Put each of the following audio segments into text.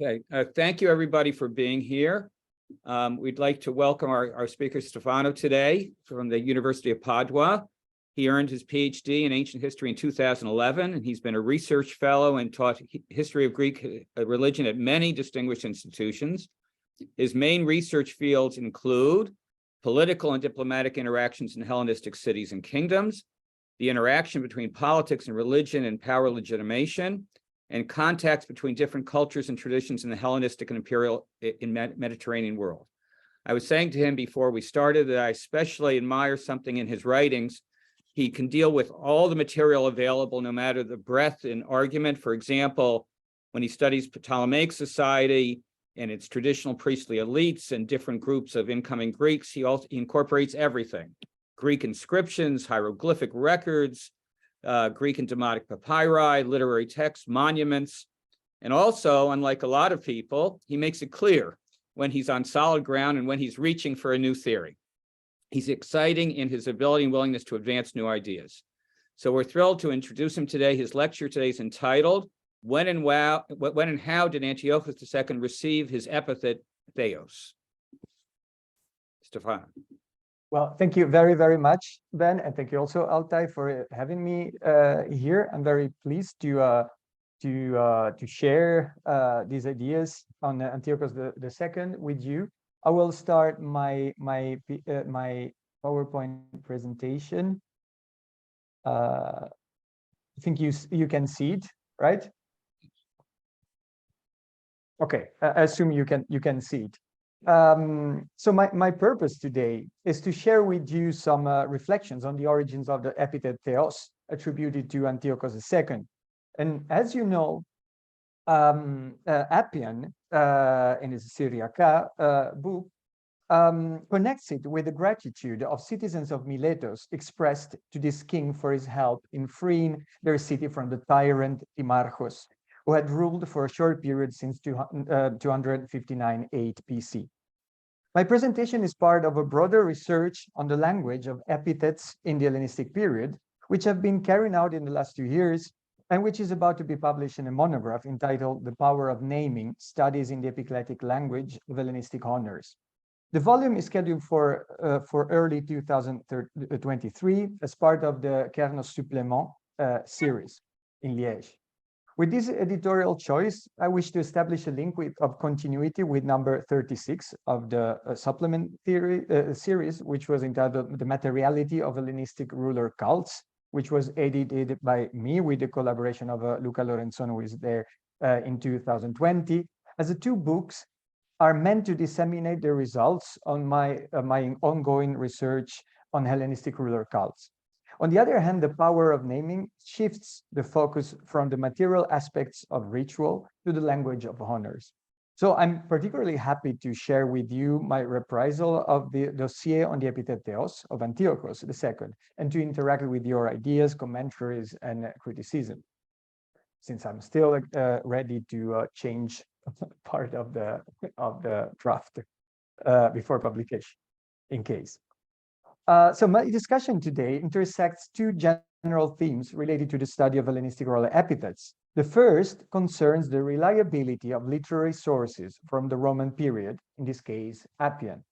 Okay, thank you everybody for being here. We'd like to welcome our speaker Stefano today from the University of Padua. He earned his PhD in ancient history in 2011, and he's been a research fellow and taught history of Greek religion at many distinguished institutions. His main research fields include political and diplomatic interactions in Hellenistic cities and kingdoms, the interaction between politics and religion and power legitimation, and contacts between different cultures and traditions in the Hellenistic and Imperial Mediterranean world. I was saying to him before we started that I especially admire something in his writings. He can deal with all the material available, no matter the breadth in argument. For example, when he studies Ptolemaic society and its traditional priestly elites and different groups of incoming Greeks, he incorporates everything: Greek inscriptions, hieroglyphic records, Greek and Demotic papyri, literary texts, monuments. And also, unlike a lot of people, he makes it clear when he's on solid ground and when he's reaching for a new theory. He's exciting in his ability and willingness to advance new ideas. So we're thrilled to introduce him today. His lecture today is entitled, When and How Did Antiochos II Receive His Epithet Theos? Stefano. Well, thank you very, very much, Ben, and thank you also, Altay, for having me here. I'm very pleased to share these ideas on Antiochos II with you. I will start my PowerPoint presentation. I think you can see it, right? Okay, I assume you can see it. So my purpose today is to share with you some reflections on the origins of the epithet Theos attributed to Antiochos II. And as you know, Appian in his Syriaca book connects it with the gratitude of citizens of Miletos expressed to this king for his help in freeing their city from the tyrant Timarchos, who had ruled for a short period since 259 BC. My presentation is part of a broader research on the language of epithets in the Hellenistic period, which have been carried out in the last 2 years, and which is about to be published in a monograph entitled The Power of Naming, Studies in the Epicletic Language of Hellenistic Honors. The volume is scheduled for early 2023 as part of the Kernos Supplement series in Liège. With this editorial choice, I wish to establish a link of continuity with number 36 of the supplement theory series, which was entitled The Materiality of Hellenistic Ruler Cults, which was edited by me with the collaboration of Luca Lorenzon, who is there in 2020. As the two books are meant to disseminate the results on my ongoing research on Hellenistic ruler cults. On the other hand, the power of naming shifts the focus from the material aspects of ritual to the language of honors. So I'm particularly happy to share with you my reprisal of the dossier on the Epithet Theos of Antiochos II, and to interact with your ideas, commentaries, and criticism, since I'm still ready to change part of the draft before publication, in case. So my discussion today intersects two general themes related to the study of Hellenistic oral epithets. The first concerns the reliability of literary sources from the Roman period, in this case, Appian.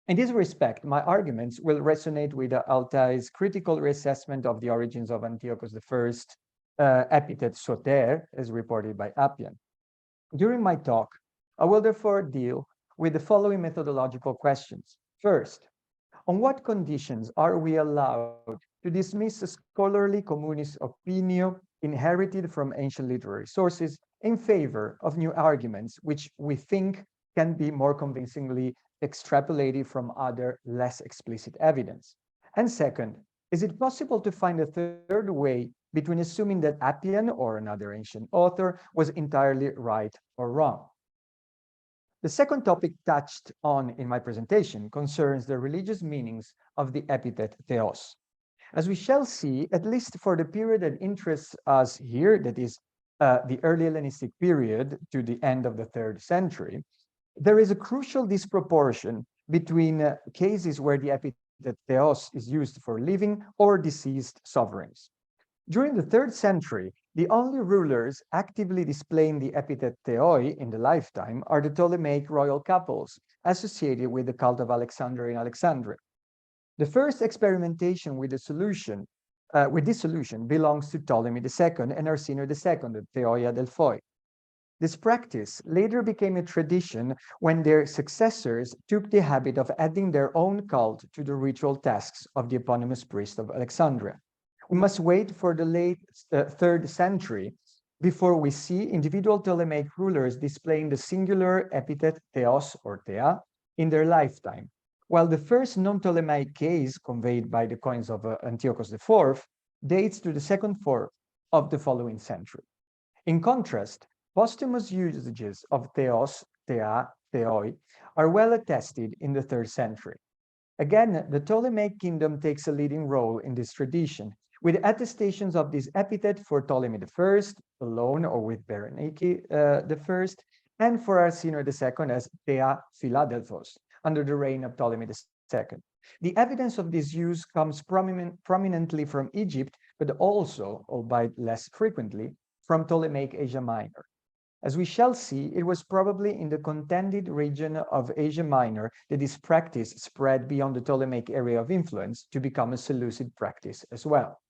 In this respect, my arguments will resonate with Altay's critical reassessment of the origins of Antiochos I epithet Soter, as reported by Appian. During my talk, I will therefore deal with the following methodological questions. First, on what conditions are we allowed to dismiss a scholarly communist opinion inherited from ancient literary sources in favor of new arguments, which we think can be more convincingly extrapolated from other less explicit evidence? And second, is it possible to find a third way between assuming that Appian or another ancient author was entirely right or wrong? The second topic touched on in my presentation concerns the religious meanings of the epithet Theos. As we shall see, at least for the period that interests us here, that is the early Hellenistic period to the end of the 3rd century, there is a crucial disproportion between cases where the epithet Theos is used for living or deceased sovereigns. During the 3rd century, The only rulers actively displaying the epithet Theoi in the lifetime are the Ptolemaic royal couples associated with the cult of Alexander in Alexandria. The first experimentation with this solution belongs to Ptolemy II and Arsinoe II, the Theoia Delphoi. This practice later became a tradition when their successors took the habit of adding their own cult to the ritual tasks of the eponymous priest of Alexandria. We must wait for the late 3rd century before we see individual Ptolemaic rulers displaying the singular epithet Theos or Thea in their lifetime, while the first non-Ptolemaic case conveyed by the coins of Antiochos IV dates to the 2nd fourth of the following century. In contrast, posthumous usages of Theos, Thea, Theoi are well attested in the 3rd century. Again, the Ptolemaic kingdom takes a leading role in this tradition, with attestations of this epithet for Ptolemy I alone or with Berenike I, and for Arsinoe II as Thea Philadelphos under the reign of Ptolemy II. The evidence of this use comes prominently from Egypt, but also, albeit less frequently, from Ptolemaic Asia Minor. As we shall see, it was probably in the contended region of Asia Minor that this practice spread beyond the Ptolemaic area of influence to become a Seleucid practice as well.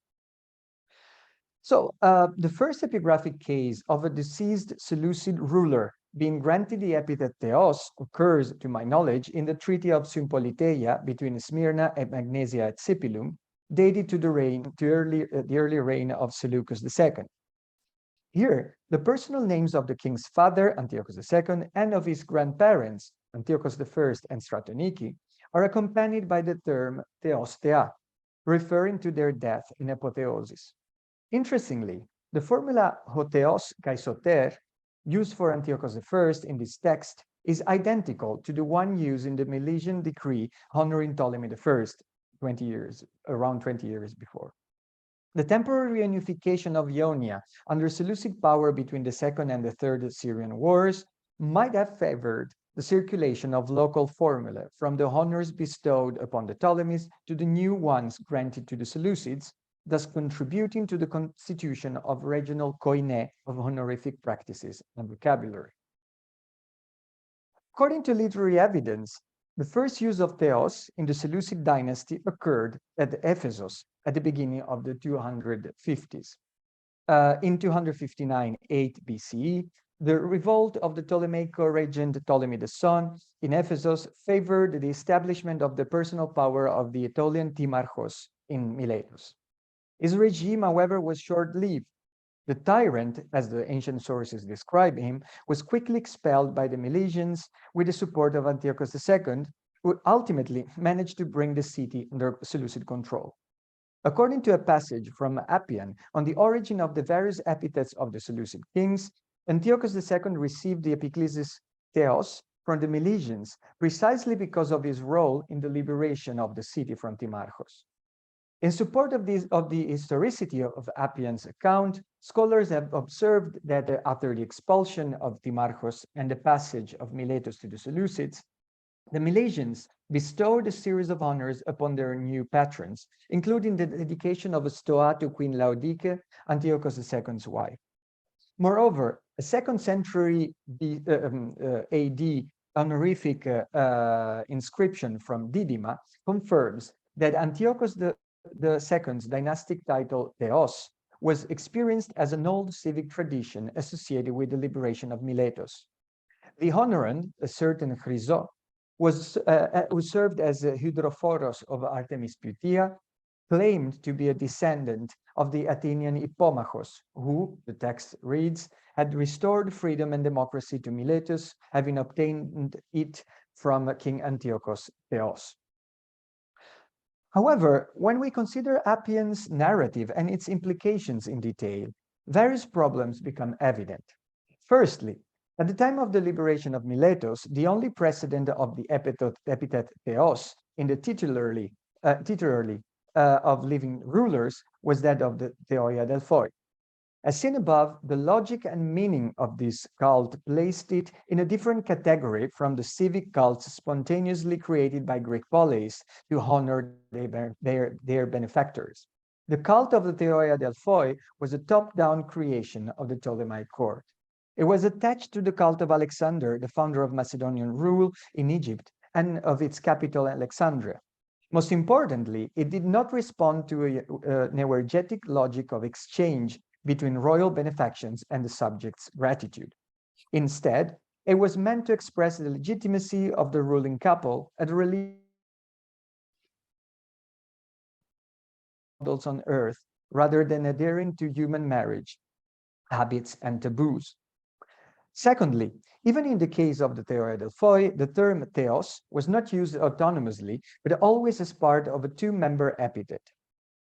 So the first epigraphic case of a deceased Seleucid ruler being granted the epithet Theos occurs, to my knowledge, in the Treaty of Sympoliteia between Smyrna and Magnesia at Sipylum, dated to the early reign of Seleucus II. Here, the personal names of the king's father, Antiochus II, and of his grandparents, Antiochus I and Stratonici, are accompanied by the term Theos Thea, referring to their death in apotheosis. Interestingly, the formula hotheos kai soter, used for Antiochus I in this text, is identical to the one used in the Milesian decree honoring Ptolemy I, around 20 years before. The temporary reunification of Ionia under Seleucid power between the Second and the Third Syrian Wars might have favored the circulation of local formulae from the honors bestowed upon the Ptolemies to the new ones granted to the Seleucids, thus contributing to the constitution of regional koine of honorific practices and vocabulary. According to literary evidence, the first use of Theos in the Seleucid dynasty occurred at Ephesus at the beginning of the 250s. In 259-8 BCE, the revolt of the Ptolemaic regent Ptolemy the Son in Ephesus favored the establishment of the personal power of the Aetolian Timarchos in Miletos. His regime, however, was short-lived. The tyrant, as the ancient sources describe him, was quickly expelled by the Milesians with the support of Antiochus II, who ultimately managed to bring the city under Seleucid control. According to a passage from Appian on the origin of the various epithets of the Seleucid kings, Antiochus II received the epiclesis Theos from the Milesians precisely because of his role in the liberation of the city from Timarchos. In support of the historicity of Appian's account, scholars have observed that after the expulsion of Timarchos and the passage of Miletos to the Seleucids, the Milesians bestowed a series of honors upon their new patrons, including the dedication of a stoa to Queen Laodice, Antiochus II's wife. Moreover, a 2nd century AD honorific inscription from Didyma confirms that Antiochus II's dynastic title Theos was experienced as an old civic tradition associated with the liberation of Miletos. The honorand, a certain Chryso, who served as a Hydrophoros of Artemis Putia, claimed to be a descendant of the Athenian Hippomachos, who, the text reads, had restored freedom and democracy to Miletus, having obtained it from King Antiochos Theos. However, when we consider Appian's narrative and its implications in detail, various problems become evident. Firstly, at the time of the liberation of Miletos, the only precedent of the epithet Theos in the titularly of living rulers was that of the Theoia Delphoi. As seen above, the logic and meaning of this cult placed it in a different category from the civic cults spontaneously created by Greek polis to honor their benefactors. The cult of the Theoia Delphoi was a top-down creation of the Ptolemaic court. It was attached to the cult of Alexander, the founder of Macedonian rule in Egypt and of its capital, Alexandria. Most importantly, it did not respond to an energetic logic of exchange between royal benefactions and the subject's gratitude. Instead, it was meant to express the legitimacy of the ruling couple and relieve models on earth rather than adhering to human marriage, habits, and taboos. Secondly, even in the case of the Theoia Delphoi, the term theos was not used autonomously, but always as part of a two-member epithet.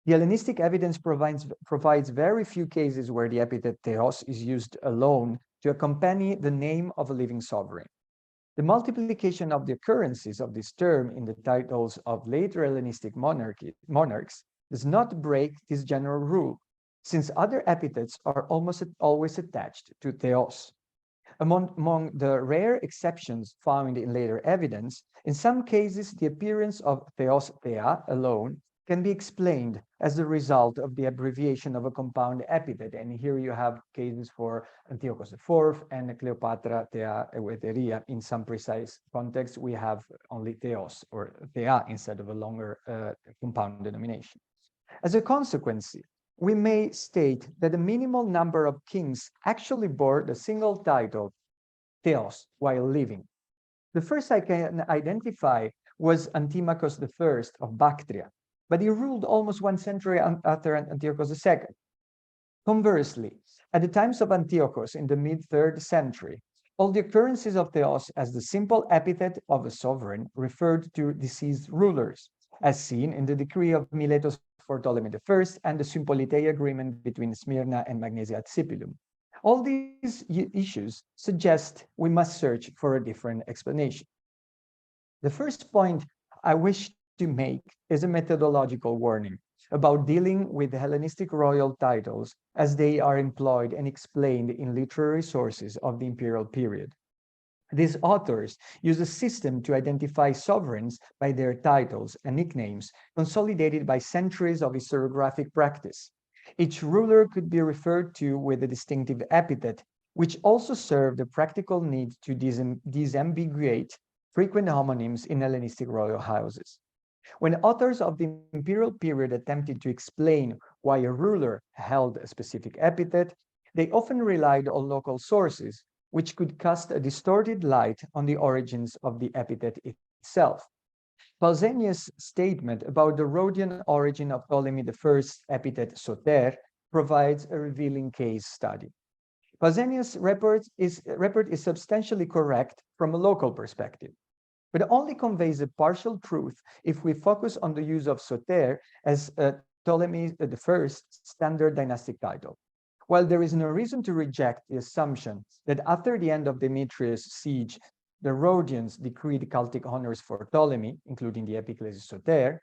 The Hellenistic evidence provides very few cases where the epithet theos is used alone to accompany the name of a living sovereign. The multiplication of the occurrences of this term in the titles of later Hellenistic monarchs does not break this general rule, since other epithets are almost always attached to theos. Among the rare exceptions found in later evidence, in some cases the appearance of theos thea alone can be explained as the result of the abbreviation of a compound epithet. And here you have cases for Antiochos IV and Cleopatra Thea Eutheria. In some precise context, we have only theos or thea instead of a longer compound denomination. As a consequence, we may state that a minimal number of kings actually bore the single title theos while living. The first I can identify was Antiochos I of Bactria, but he ruled almost 1 century after Antiochos II. Conversely, at the times of Antiochus in the mid-3rd century, all the occurrences of theos as the simple epithet of a sovereign referred to deceased rulers, as seen in the decree of Miletos for Ptolemy I and the Sympolitei agreement between Smyrna and Magnesia at Sipylum. All these issues suggest we must search for a different explanation. The first point I wish to make is a methodological warning about dealing with the Hellenistic royal titles as they are employed and explained in literary sources of the imperial period. These authors use a system to identify sovereigns by their titles and nicknames, consolidated by centuries of historiographic practice. Each ruler could be referred to with a distinctive epithet, which also served the practical need to disambiguate frequent homonyms in Hellenistic royal houses. When authors of the imperial period attempted to explain why a ruler held a specific epithet, they often relied on local sources, which could cast a distorted light on the origins of the epithet itself. Pausanias' statement about the Rhodian origin of Ptolemy I's epithet soter provides a revealing case study. Pausanias' report is substantially correct from a local perspective, but only conveys a partial truth if we focus on the use of soter as Ptolemy I's standard dynastic title. While there is no reason to reject the assumption that after the end of Demetrius' siege, the Rhodians decreed cultic honors for Ptolemy, including the epiclesis soter,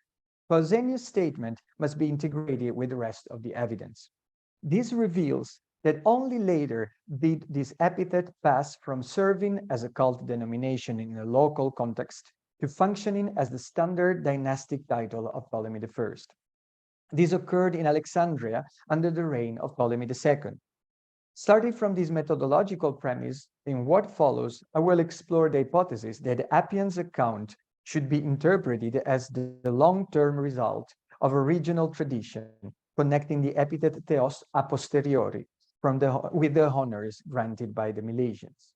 Pausanias' statement must be integrated with the rest of the evidence. This reveals that only later did this epithet pass from serving as a cult denomination in a local context to functioning as the standard dynastic title of Ptolemy I. This occurred in Alexandria under the reign of Ptolemy II. Starting from this methodological premise, in what follows, I will explore the hypothesis that Appian's account should be interpreted as the long-term result of a regional tradition connecting the epithet theos a posteriori with the honors granted by the Milesians.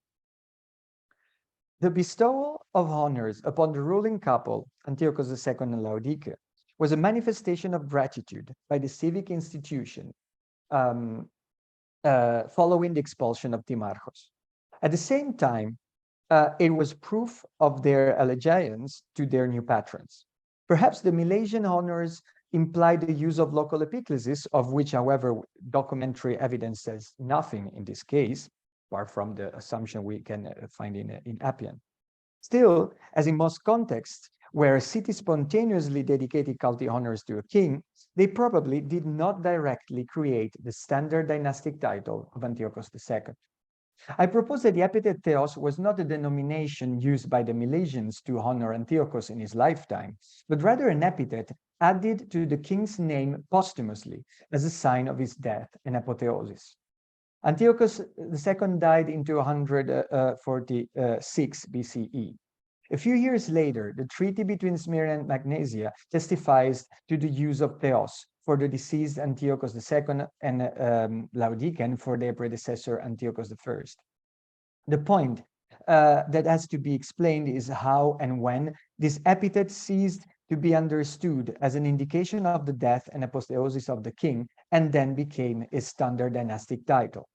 The bestowal of honors upon the ruling couple, Antiochos II and Laodice, was a manifestation of gratitude by the civic institution following the expulsion of Timarchos. At the same time, it was proof of their allegiance to their new patrons. Perhaps the Milesian honors implied the use of local epiclesis, of which, however, documentary evidence says nothing in this case, apart from the assumption we can find in Appian. Still, as in most contexts, where a city spontaneously dedicated cultic honors to a king, they probably did not directly create the standard dynastic title of Antiochos II. I propose that the epithet Theos was not a denomination used by the Milesians to honor Antiochus in his lifetime, but rather an epithet added to the king's name posthumously as a sign of his death and apotheosis. Antiochus II died in 246 BCE. A few years later, the treaty between Smyrna and Magnesia testifies to the use of Theos for the deceased Antiochus II and Laodicean for their predecessor Antiochus I. The point that has to be explained is how and when this epithet ceased to be understood as an indication of the death and apotheosis of the king, and then became a standard dynastic title.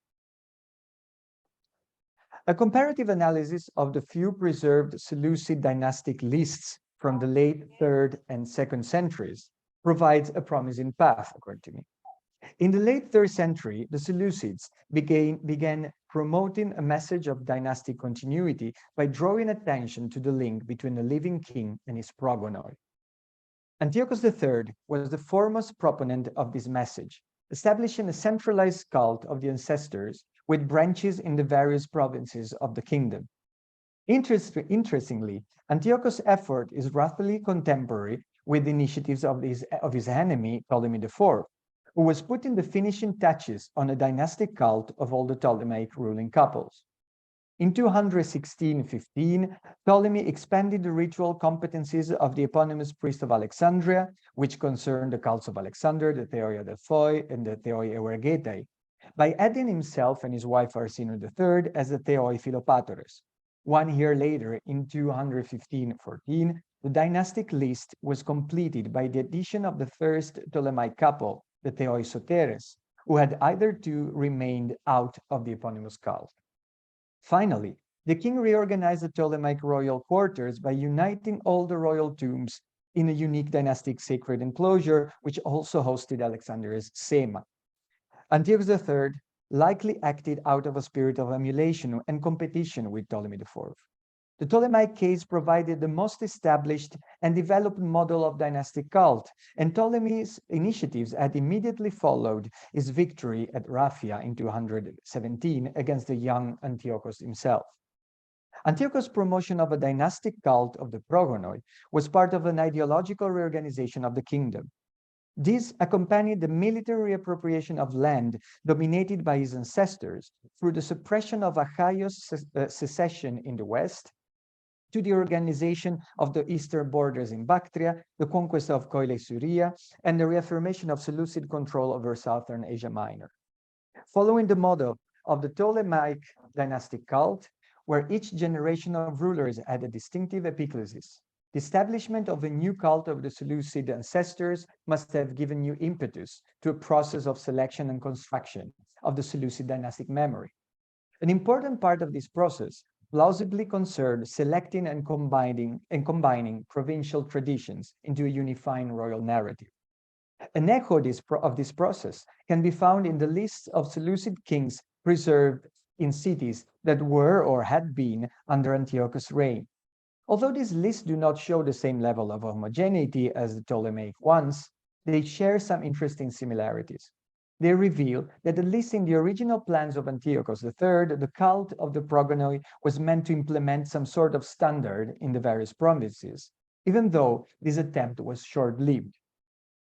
A comparative analysis of the few preserved Seleucid dynastic lists from the late 3rd and 2nd centuries provides a promising path, according to me. In the late 3rd century, the Seleucids began promoting a message of dynastic continuity by drawing attention to the link between the living king and his progonoi. Antiochus III was the foremost proponent of this message, establishing a centralized cult of the ancestors with branches in the various provinces of the kingdom. Interestingly, Antiochus' effort is roughly contemporary with the initiatives of his enemy, Ptolemy IV, who was putting the finishing touches on a dynastic cult of all the Ptolemaic ruling couples. In 216-15, Ptolemy expanded the ritual competencies of the eponymous priest of Alexandria, which concerned the cults of Alexander, the Theoi Adelphoi, and the Theoi Euergetai, by adding himself and his wife Arsinoe III as the Theoi Philopatores. 1 year later, in 215-14, the dynastic list was completed by the addition of the first Ptolemaic couple, the Theoi Soteres, who had hitherto remained out of the eponymous cult. Finally, the king reorganized the Ptolemaic royal quarters by uniting all the royal tombs in a unique dynastic sacred enclosure, which also hosted Alexandria's Sema. Antiochus III likely acted out of a spirit of emulation and competition with Ptolemy IV. The Ptolemaic case provided the most established and developed model of dynastic cult, and Ptolemy's initiatives had immediately followed his victory at Raphia in 217 against the young Antiochus himself. Antiochus' promotion of a dynastic cult of the progonoi was part of an ideological reorganization of the kingdom. This accompanied the military appropriation of land dominated by his ancestors through the suppression of Achaeos secession in the west, to the organization of the eastern borders in Bactria, the conquest of Coele Syria, and the reaffirmation of Seleucid control over southern Asia Minor. Following the model of the Ptolemaic dynastic cult, where each generation of rulers had a distinctive epiclesis, the establishment of a new cult of the Seleucid ancestors must have given new impetus to a process of selection and construction of the Seleucid dynastic memory. An important part of this process plausibly concerned selecting and combining provincial traditions into a unifying royal narrative. An echo of this process can be found in the lists of Seleucid kings preserved in cities that were or had been under Antiochus' reign. Although these lists do not show the same level of homogeneity as the Ptolemaic ones, they share some interesting similarities. They reveal that at least in the original plans of Antiochus III, the cult of the progonoi was meant to implement some sort of standard in the various provinces, even though this attempt was short-lived.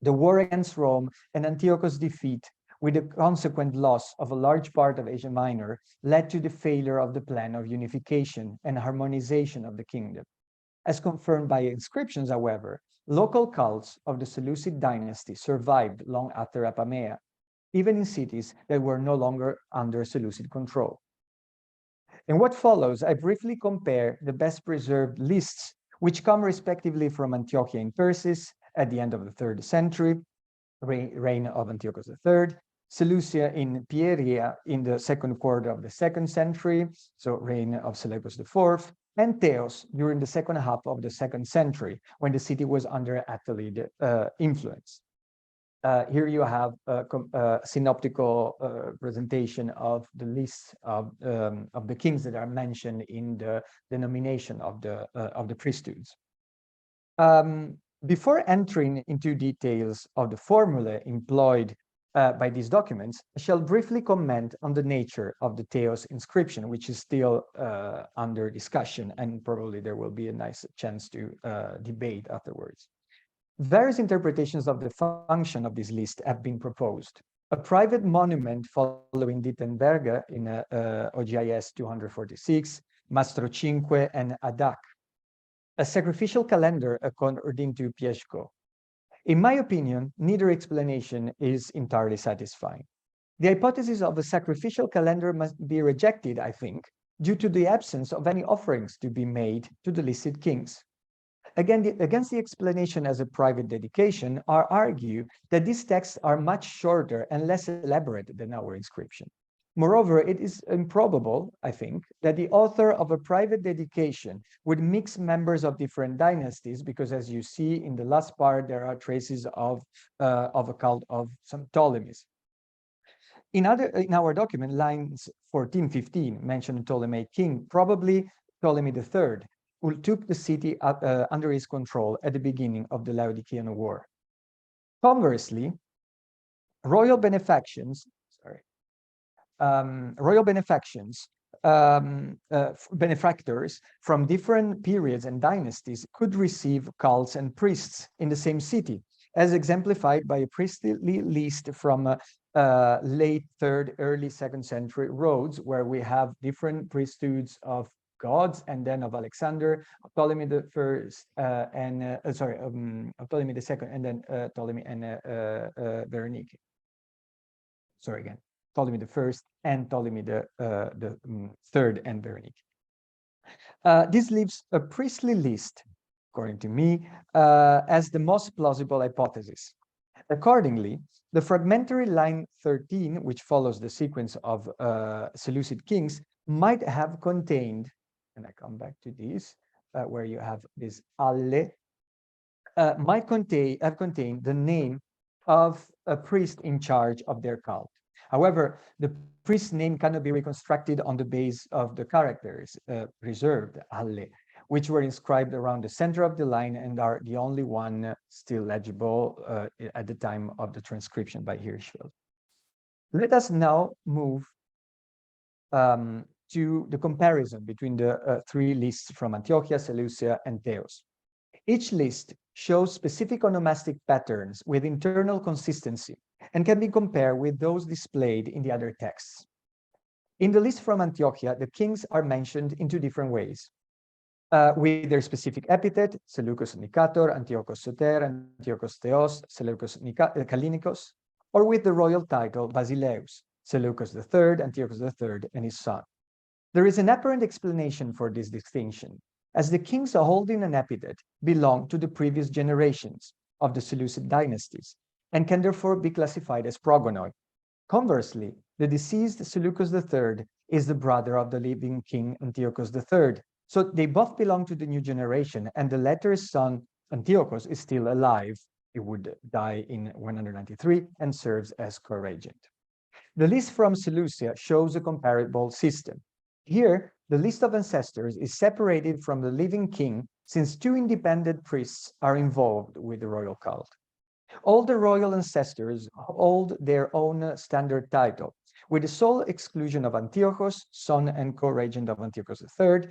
The war against Rome and Antiochus' defeat, with the consequent loss of a large part of Asia Minor, led to the failure of the plan of unification and harmonization of the kingdom. As confirmed by inscriptions, however, local cults of the Seleucid dynasty survived long after Apamea, even in cities that were no longer under Seleucid control. In what follows, I briefly compare the best preserved lists, which come respectively from Antiochia in Persis at the end of the 3rd century, reign of Antiochus III, Seleucia in Pieria in the 2nd quarter of the 2nd century, so reign of Seleukid IV, and Theos during the 2nd half of the 2nd century, when the city was under Attalid influence. Here you have a synoptical presentation of the list of the kings that are mentioned in the denomination of the priesthoods. Before entering into details of the formula employed by these documents, I shall briefly comment on the nature of the Theos inscription, which is still under discussion, and probably there will be a nice chance to debate afterwards. Various interpretations of the function of this list have been proposed. A private monument following Dittenberger in OGIS 246, Mastro Cinque, and Adak. A sacrificial calendar according to Pieszko. In my opinion, neither explanation is entirely satisfying. The hypothesis of a sacrificial calendar must be rejected, I think, due to the absence of any offerings to be made to the listed kings. Against the explanation as a private dedication, I argue that these texts are much shorter and less elaborate than our inscription. Moreover, it is improbable, I think, that the author of a private dedication would mix members of different dynasties, because as you see in the last part, there are traces of a cult of some Ptolemies. In our document, lines 14-15 mention a Ptolemaic king, probably Ptolemy III, who took the city under his control at the beginning of the Laodicean War. Conversely, royal benefactions benefactors from different periods and dynasties could receive cults and priests in the same city, as exemplified by a priestly list from late 3rd, early 2nd century Rhodes, where we have different priesthoods of gods, and then of Alexander, Ptolemy the First, Ptolemy the Second, and then Ptolemy and Veronique. Sorry again. Ptolemy the First and Ptolemy the Third and Veronique. This leaves a priestly list, according to me, as the most plausible hypothesis. Accordingly, the fragmentary line 13, which follows the sequence of Seleucid kings, might have contained, and I come back to this, where you have this alle, might have contained the name of a priest in charge of their cult. However, the priest's name cannot be reconstructed on the base of the characters preserved, alle, which were inscribed around the center of the line and are the only one still legible at the time of the transcription by Hirschfeld. Let us now move to the comparison between the three lists from Antiochia, Seleucia, and Theos. Each list shows specific onomastic patterns with internal consistency and can be compared with those displayed in the other texts. In the list from Antiochia, the kings are mentioned in two different ways, with their specific epithet, Seleukos Nicator, Antiochos III, Antiochos Theos, Seleukos Kallinikos, or with the royal title Basileus, Seleukos III, Antiochos III, and his son. There is an apparent explanation for this distinction, as the kings holding an epithet belong to the previous generations of the Seleucid dynasties, and can therefore be classified as progonoi. Conversely, the deceased Seleukos III is the brother of the living king Antiochos III, so they both belong to the new generation, and the latter's son Antiochos is still alive. He would die in 193 and serves as co-regent. The list from Seleucia shows a comparable system. Here, the list of ancestors is separated from the living king, since two independent priests are involved with the royal cult. All the royal ancestors hold their own standard title, with the sole exclusion of Antiochos, son and co-regent of Antiochos III,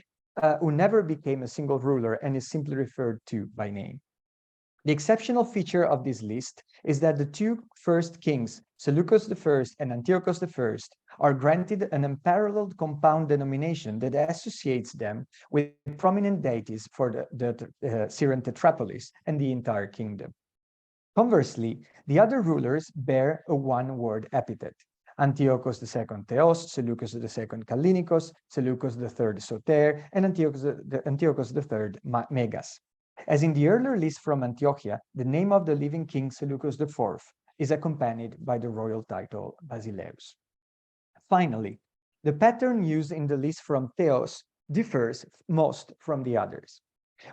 who never became a single ruler and is simply referred to by name. The exceptional feature of this list is that the two first kings, Seleukos I and Antiochos I, are granted an unparalleled compound denomination that associates them with prominent deities for the Syrian Tetrapolis and the entire kingdom. Conversely, the other rulers bear a one-word epithet. Antiochos II Theos, Seleukos II Kallinikos, Seleukos III Soter, and Antiochos III Megas. As in the earlier list from Antiochia, the name of the living king Seleukos IV is accompanied by the royal title Basileus. Finally, the pattern used in the list from Theos differs most from the others.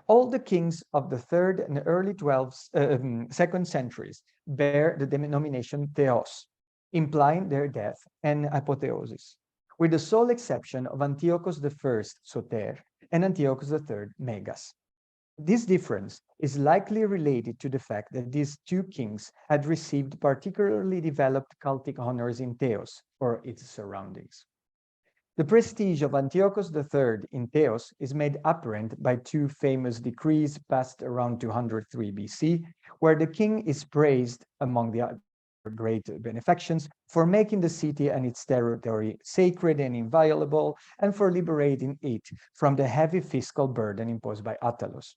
All the kings of the 3rd and early 2nd centuries bear the denomination Theos, implying their death and apotheosis, with the sole exception of Antiochos I Soter and Antiochos III Megas. This difference is likely related to the fact that these two kings had received particularly developed cultic honors in Theos or its surroundings. The prestige of Antiochos III in Theos is made apparent by two famous decrees passed around 203 BC, where the king is praised, among the other great benefactions, for making the city and its territory sacred and inviolable, and for liberating it from the heavy fiscal burden imposed by Attalos.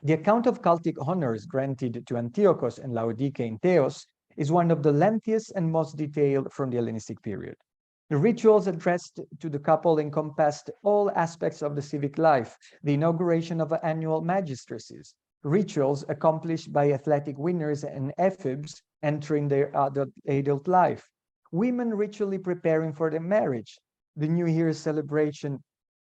The account of cultic honors granted to Antiochos and Laodicea in Theos is one of the lengthiest and most detailed from the Hellenistic period. The rituals addressed to the couple encompassed all aspects of the civic life, the inauguration of annual magistracies, rituals accomplished by athletic winners and ephebs entering their adult life, women ritually preparing for their marriage, the New Year's celebration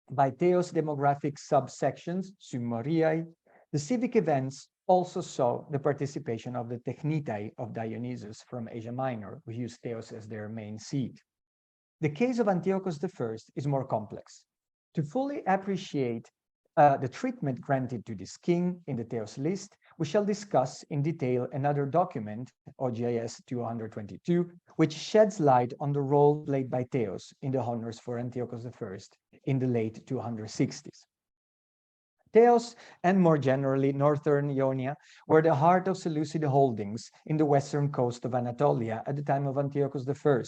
by Theos demographic subsections, Summoriae. The civic events also saw the participation of the Technitai of Dionysus from Asia Minor, who used Theos as their main seat. The case of Antiochos I is more complex. To fully appreciate the treatment granted to this king in the Theos list, we shall discuss in detail another document, OGIS 222, which sheds light on the role played by Theos in the honors for Antiochos I in the late 260s. Theos, and more generally northern Ionia, were the heart of Seleucid holdings in the western coast of Anatolia at the time of Antiochos I,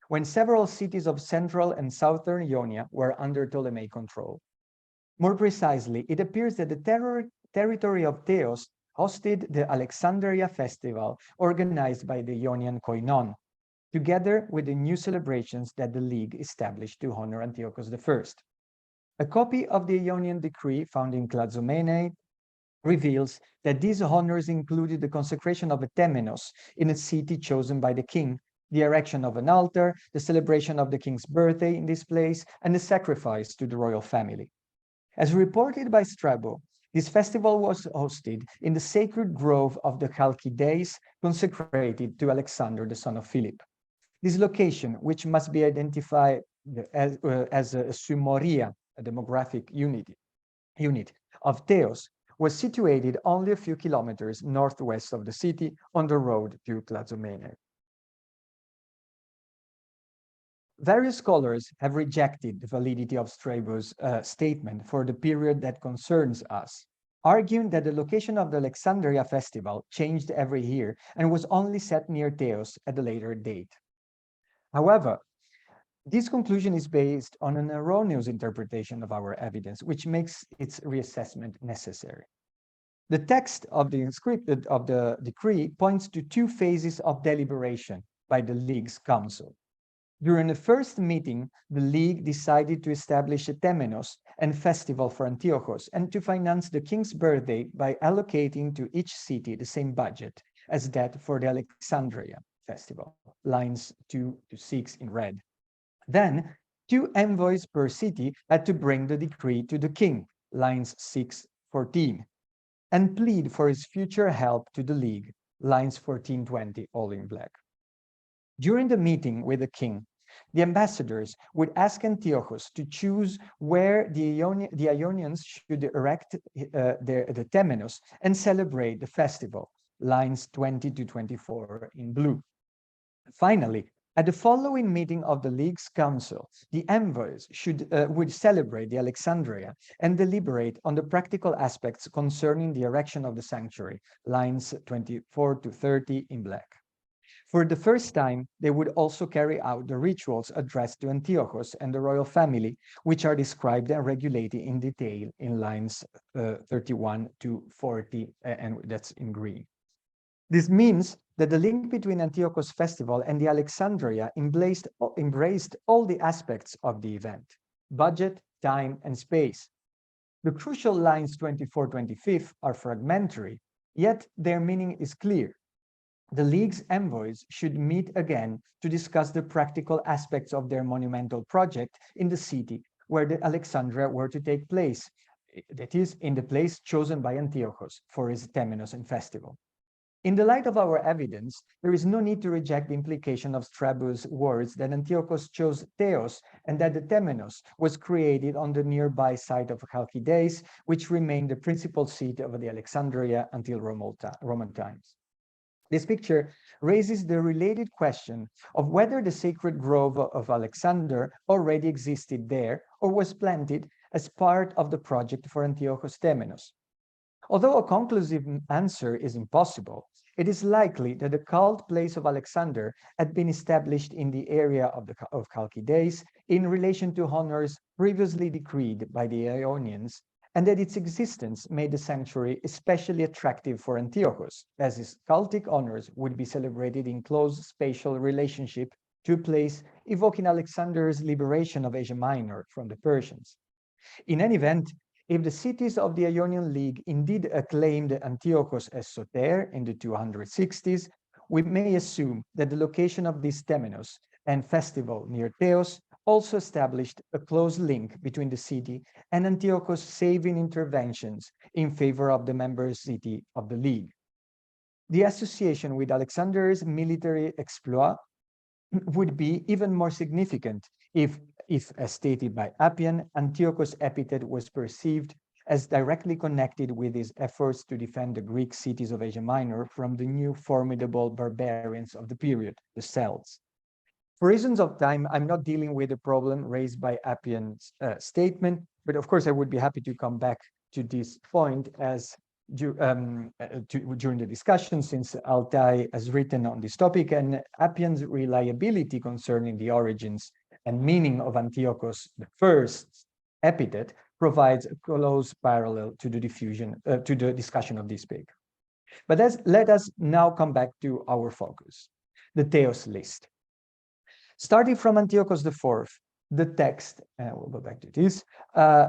when several cities of central and southern Ionia were under Ptolemaic control. More precisely, it appears that the territory of Theos hosted the Alexandria festival organized by the Ionian Koinon, together with the new celebrations that the League established to honor Antiochos I. A copy of the Ionian decree found in Clazomenae reveals that these honors included the consecration of a temenos in a city chosen by the king, the erection of an altar, the celebration of the king's birthday in this place, and the sacrifice to the royal family. As reported by Strabo, this festival was hosted in the sacred grove of the Chalcides, consecrated to Alexander, the son of Philip. This location, which must be identified as a Sumoria, a demographic unit of Theos, was situated only a few kilometers northwest of the city on the road to Clazomenae. Various scholars have rejected the validity of Strabo's statement for the period that concerns us, arguing that the location of the Alexandria festival changed every year and was only set near Theos at a later date. However, this conclusion is based on an erroneous interpretation of our evidence, which makes its reassessment necessary. The text of the decree points to two phases of deliberation by the League's council. During the first meeting, the League decided to establish a temenos and festival for Antiochos and to finance the king's birthday by allocating to each city the same budget as that for the Alexandria festival, lines 2 to 6 in red. Then, 2 envoys per city had to bring the decree to the king, lines 6-14, and plead for his future help to the League, lines 14-20, all in black. During the meeting with the king, the ambassadors would ask Antiochos to choose where the Ionians should erect the temenos and celebrate the festival, lines 20-24 in blue. Finally, at the following meeting of the League's Council, the envoys would celebrate the Alexandria and deliberate on the practical aspects concerning the erection of the sanctuary, lines 24-30 in black. For the first time, they would also carry out the rituals addressed to Antiochos and the royal family, which are described and regulated in detail in lines 31-40, and that's in green. This means that the link between Antiochos festival and the Alexandria embraced all the aspects of the event: budget, time, and space. The crucial lines 24-25 are fragmentary, yet their meaning is clear. The League's envoys should meet again to discuss the practical aspects of their monumental project in the city where the Alexandria were to take place, that is, in the place chosen by Antiochos for his temenos and festival. In the light of our evidence, there is no need to reject the implication of Strabon's words that Antiochus chose Theos and that the Temenos was created on the nearby site of Chalcidice, which remained the principal seat of the Alexandria until Roman times. This picture raises the related question of whether the sacred grove of Alexander already existed there or was planted as part of the project for Antiochus Temenos. Although a conclusive answer is impossible, it is likely that the cult place of Alexander had been established in the area of Chalcidice in relation to honors previously decreed by the Ionians, and that its existence made the sanctuary especially attractive for Antiochus, as his cultic honors would be celebrated in close spatial relationship to a place evoking Alexander's liberation of Asia Minor from the Persians. In any event, if the cities of the Ionian League indeed acclaimed Antiochus as soter in the 260s, we may assume that the location of this Temenos and festival near Theos also established a close link between the city and Antiochus' saving interventions in favor of the member city of the League. The association with Alexander's military exploit would be even more significant if, as stated by Appian, Antiochus' epithet was perceived as directly connected with his efforts to defend the Greek cities of Asia Minor from the new formidable barbarians of the period, the Celts. For reasons of time, I'm not dealing with the problem raised by Appian's statement, but of course I would be happy to come back to this point as during the discussion, since Altay has written on this topic, and Appian's reliability concerning the origins and meaning of Antiochus I's epithet provides a close parallel to the discussion of this paper. But let us now come back to our focus, the Theos list. Starting from Antiochus IV, the text, we'll go back to this,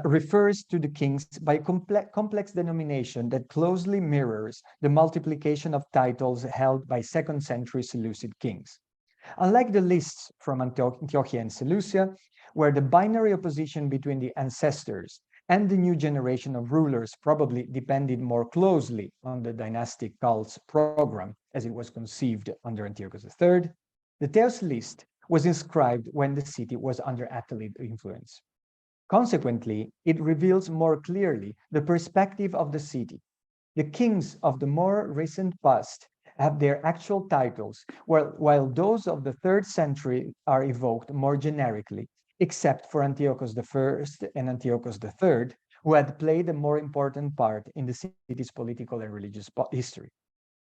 refers to the kings by complex denomination that closely mirrors the multiplication of titles held by second-century Seleucid kings. Unlike the lists from Antiochia and Seleucia, where the binary opposition between the ancestors and the new generation of rulers probably depended more closely on the dynastic cult's program as it was conceived under Antiochus III, the Theos list was inscribed when the city was under Attalid influence. Consequently, it reveals more clearly the perspective of the city. The kings of the more recent past have their actual titles, while those of the 3rd century are evoked more generically, except for Antiochus I and Antiochus III, who had played a more important part in the city's political and religious history.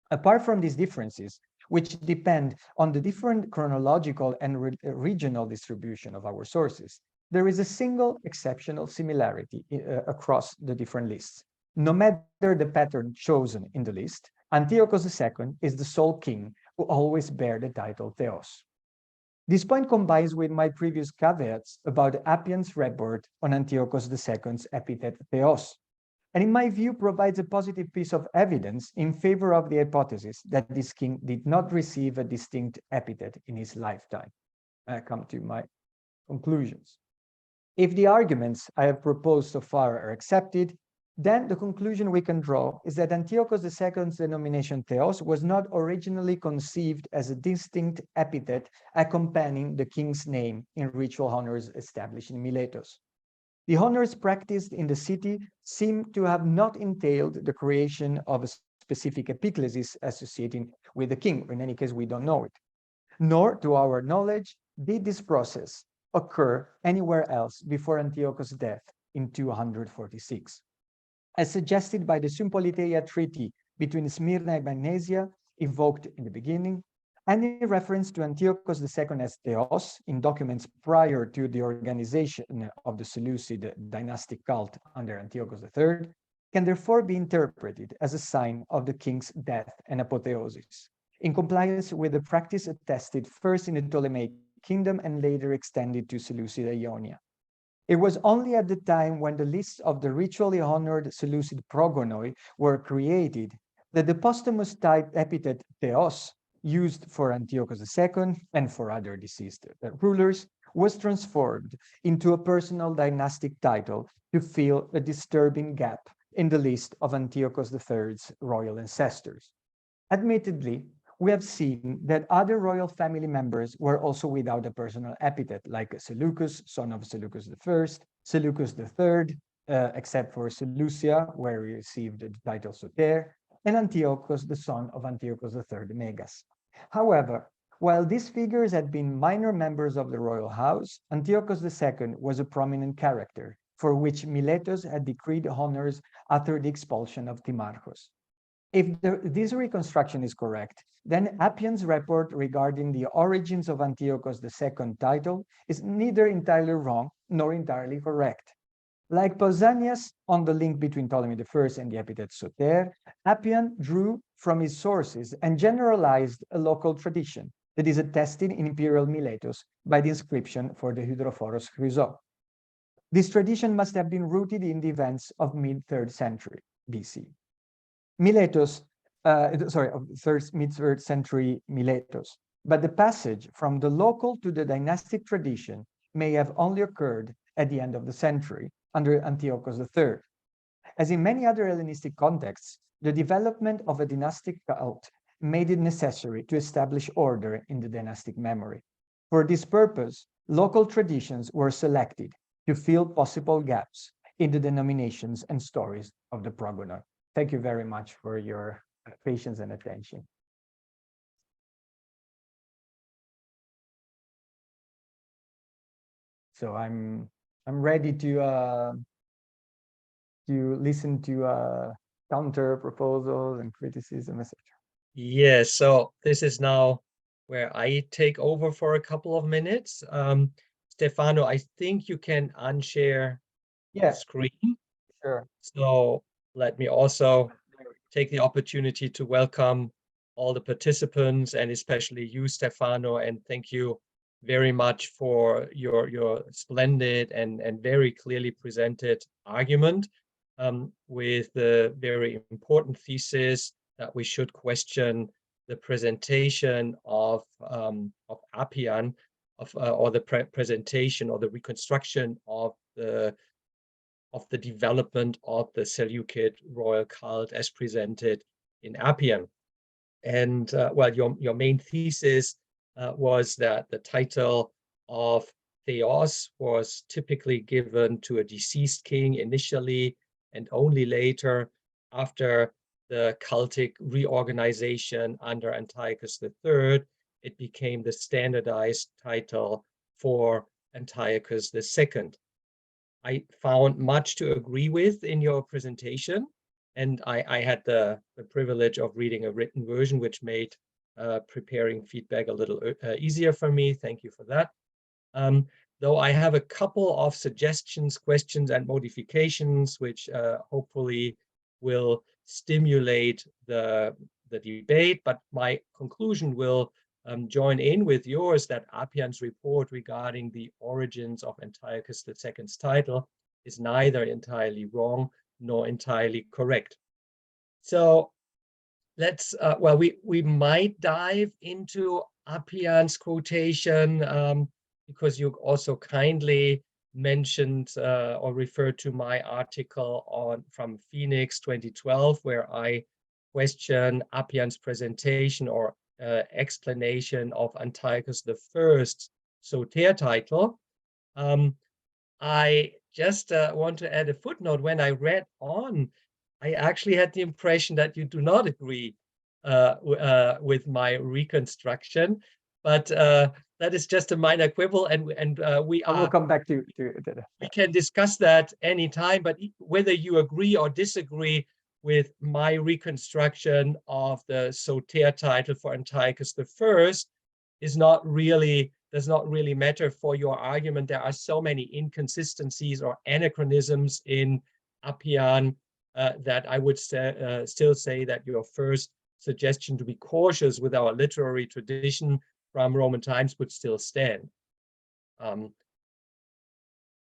Apart from these differences, which depend on the different chronological and regional distribution of our sources, there is a single exceptional similarity across the different lists. No matter the pattern chosen in the list, Antiochus II is the sole king who always bear the title Theos. This point combines with my previous caveats about Appian's report on Antiochus II's epithet Theos, and in my view provides a positive piece of evidence in favor of the hypothesis that this king did not receive a distinct epithet in his lifetime. I come to my conclusions. If the arguments I have proposed so far are accepted, then the conclusion we can draw is that Antiochus II's denomination Theos was not originally conceived as a distinct epithet accompanying the king's name in ritual honors established in Miletos. The honors practiced in the city seem to have not entailed the creation of a specific epiclesis associating with the king. In any case, we don't know it. Nor, to our knowledge, did this process occur anywhere else before Antiochus' death in 246. As suggested by the Sympoliteia Treaty between Smyrna and Magnesia, evoked in the beginning, any reference to Antiochus II as Theos in documents prior to the organization of the Seleucid dynastic cult under Antiochus III can therefore be interpreted as a sign of the king's death and apotheosis, in compliance with the practice attested first in the Ptolemaic kingdom and later extended to Seleucid Ionia. It was only at the time when the lists of the ritually honored Seleucid progonoi were created that the posthumous epithet Theos, used for Antiochus II and for other deceased rulers, was transformed into a personal dynastic title to fill a disturbing gap in the list of Antiochus III's royal ancestors. Admittedly, we have seen that other royal family members were also without a personal epithet, like Seleucus, son of Seleucus I, Seleucus III, except for Seleucia, where he received the title Soter, and Antiochus, the son of Antiochus III Megas. However, while these figures had been minor members of the royal house, Antiochus II was a prominent character, for which Miletos had decreed honors after the expulsion of Timarchos. If this reconstruction is correct, then Appian's report regarding the origins of Antiochus II title is neither entirely wrong nor entirely correct. Like Pausanias on the link between Ptolemy I and the epithet Soter, Appian drew from his sources and generalized a local tradition that is attested in Imperial Miletos by the inscription for the Hydrophoros Chryso. This tradition must have been rooted in the events of mid-3rd century BC. Miletos, mid-3rd century Miletos, but the passage from the local to the dynastic tradition may have only occurred at the end of the century under Antiochos III. As in many other Hellenistic contexts, the development of a dynastic cult made it necessary to establish order in the dynastic memory. For this purpose, local traditions were selected to fill possible gaps in the denominations and stories of the progenitor. Thank you very much for your patience and attention. So I'm ready to listen to counter proposals and criticism, etc. Yes, so this is now where I take over for a couple of minutes. Stefano, I think you can unshare the screen. Sure. So let me also take the opportunity to welcome all the participants and especially you, Stefano, and thank you very much for your splendid and very clearly presented argument with the very important thesis that we should question the presentation of Appian, or the presentation or the reconstruction of the development of the Seleukid royal cult as presented in Appian. And well, your main thesis was that the title of Theos was typically given to a deceased king initially, and only later, after the cultic reorganization under Antiochus III, it became the standardized title for Antiochus II. I found much to agree with in your presentation, and I had the privilege of reading a written version, which made preparing feedback a little easier for me. Thank you for that. Though I have a couple of suggestions, questions, and modifications, which hopefully will stimulate the debate, but my conclusion will join in with yours that Appian's report regarding the origins of Antiochus II's title is neither entirely wrong nor entirely correct. So let's, well, we might dive into Appian's quotation because you also kindly mentioned or referred to my article from Phoenix 2012, where I question Appian's presentation or explanation of Antiochus I's Soter title. I just want to add a footnote. When I read on, I actually had the impression that you do not agree with my reconstruction, but that is just a minor quibble, and we will come back to that. We can discuss that anytime, but whether you agree or disagree with my reconstruction of the Soter title for Antiochus I does not really matter for your argument. There are so many inconsistencies or anachronisms in Appian that I would still say that your first suggestion to be cautious with our literary tradition from Roman times would still stand.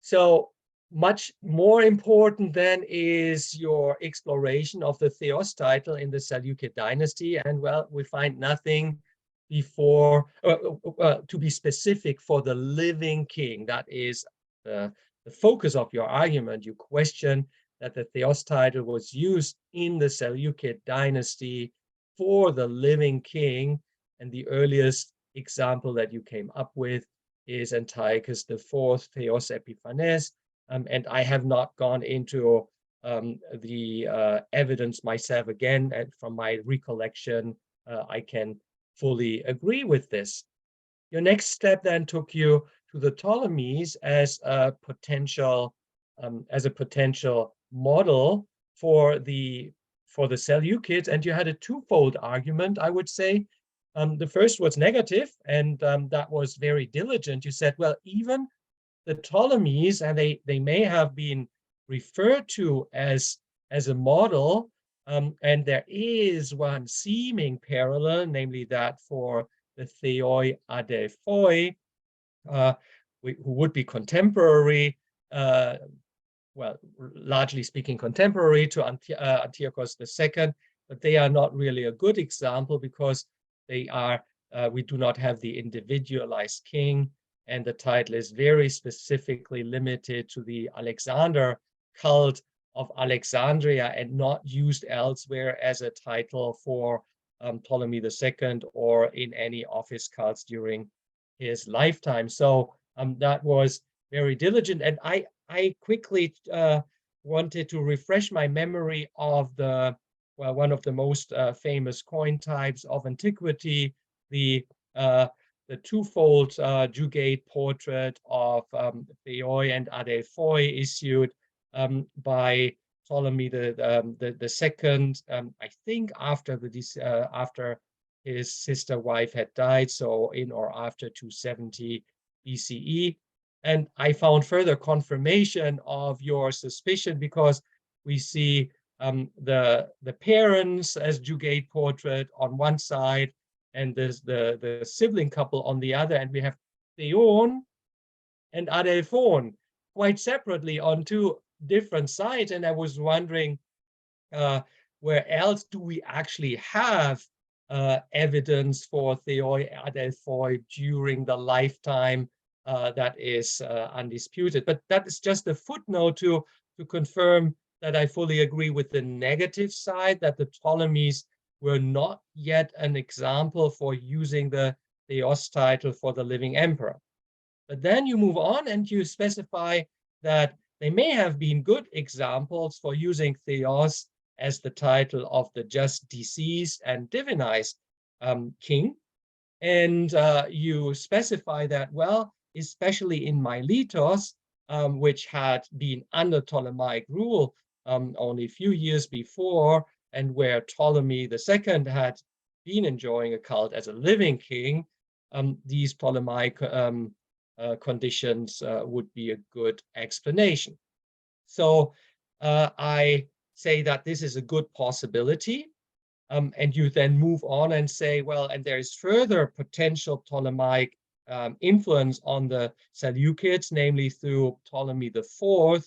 So much more important then is your exploration of the Theos title in the Seleukid dynasty. And well, we find nothing before, to be specific, for the living king. That is the focus of your argument. You question that the Theos title was used in the Seleukid dynasty for the living king. And the earliest example that you came up with is Antiochos IV, Theos Epiphanes. And I have not gone into the evidence myself again, and from my recollection, I can fully agree with this. Your next step then took you to the Ptolemies as a potential model for the Seleucids, and you had a twofold argument, I would say. The first was negative, and that was very diligent. You said, well, even the Ptolemies, and they may have been referred to as a model, and there is one seeming parallel, namely that for the Theoi Adelphoi, who would be contemporary, well, largely speaking, contemporary to Antiochos II, but they are not really a good example because they are, we do not have the individualized king, and the title is very specifically limited to the Alexander cult of Alexandria and not used elsewhere as a title for Ptolemy II or in any of his cults during his lifetime. So that was very diligent. And I quickly wanted to refresh my memory of the, well, one of the most famous coin types of antiquity, the twofold jugate portrait of Theoi and Adelphoi issued by Ptolemy the second, I think after his sister wife had died, so in or after 270 BCE. And I found further confirmation of your suspicion because we see the parents as jugate portrait on one side, and there's the sibling couple on the other, and we have Theon and Adelphon quite separately on two different sides. And I was wondering, where else do we actually have evidence for Theoi Adelphoi during the lifetime that is undisputed? But that is just a footnote to confirm that I fully agree with the negative side, that the Ptolemies were not yet an example for using the Theos title for the living emperor. But then you move on and you specify that they may have been good examples for using Theos as the title of the just deceased and divinized king. And you specify that, well, especially in Miletos, which had been under Ptolemaic rule only a few years before, and where Ptolemy II had been enjoying a cult as a living king, these Ptolemaic conditions would be a good explanation. So I say that this is a good possibility, and you then move on and say, well, and there is further potential Ptolemaic influence on the Seleucids, namely through Ptolemy IV,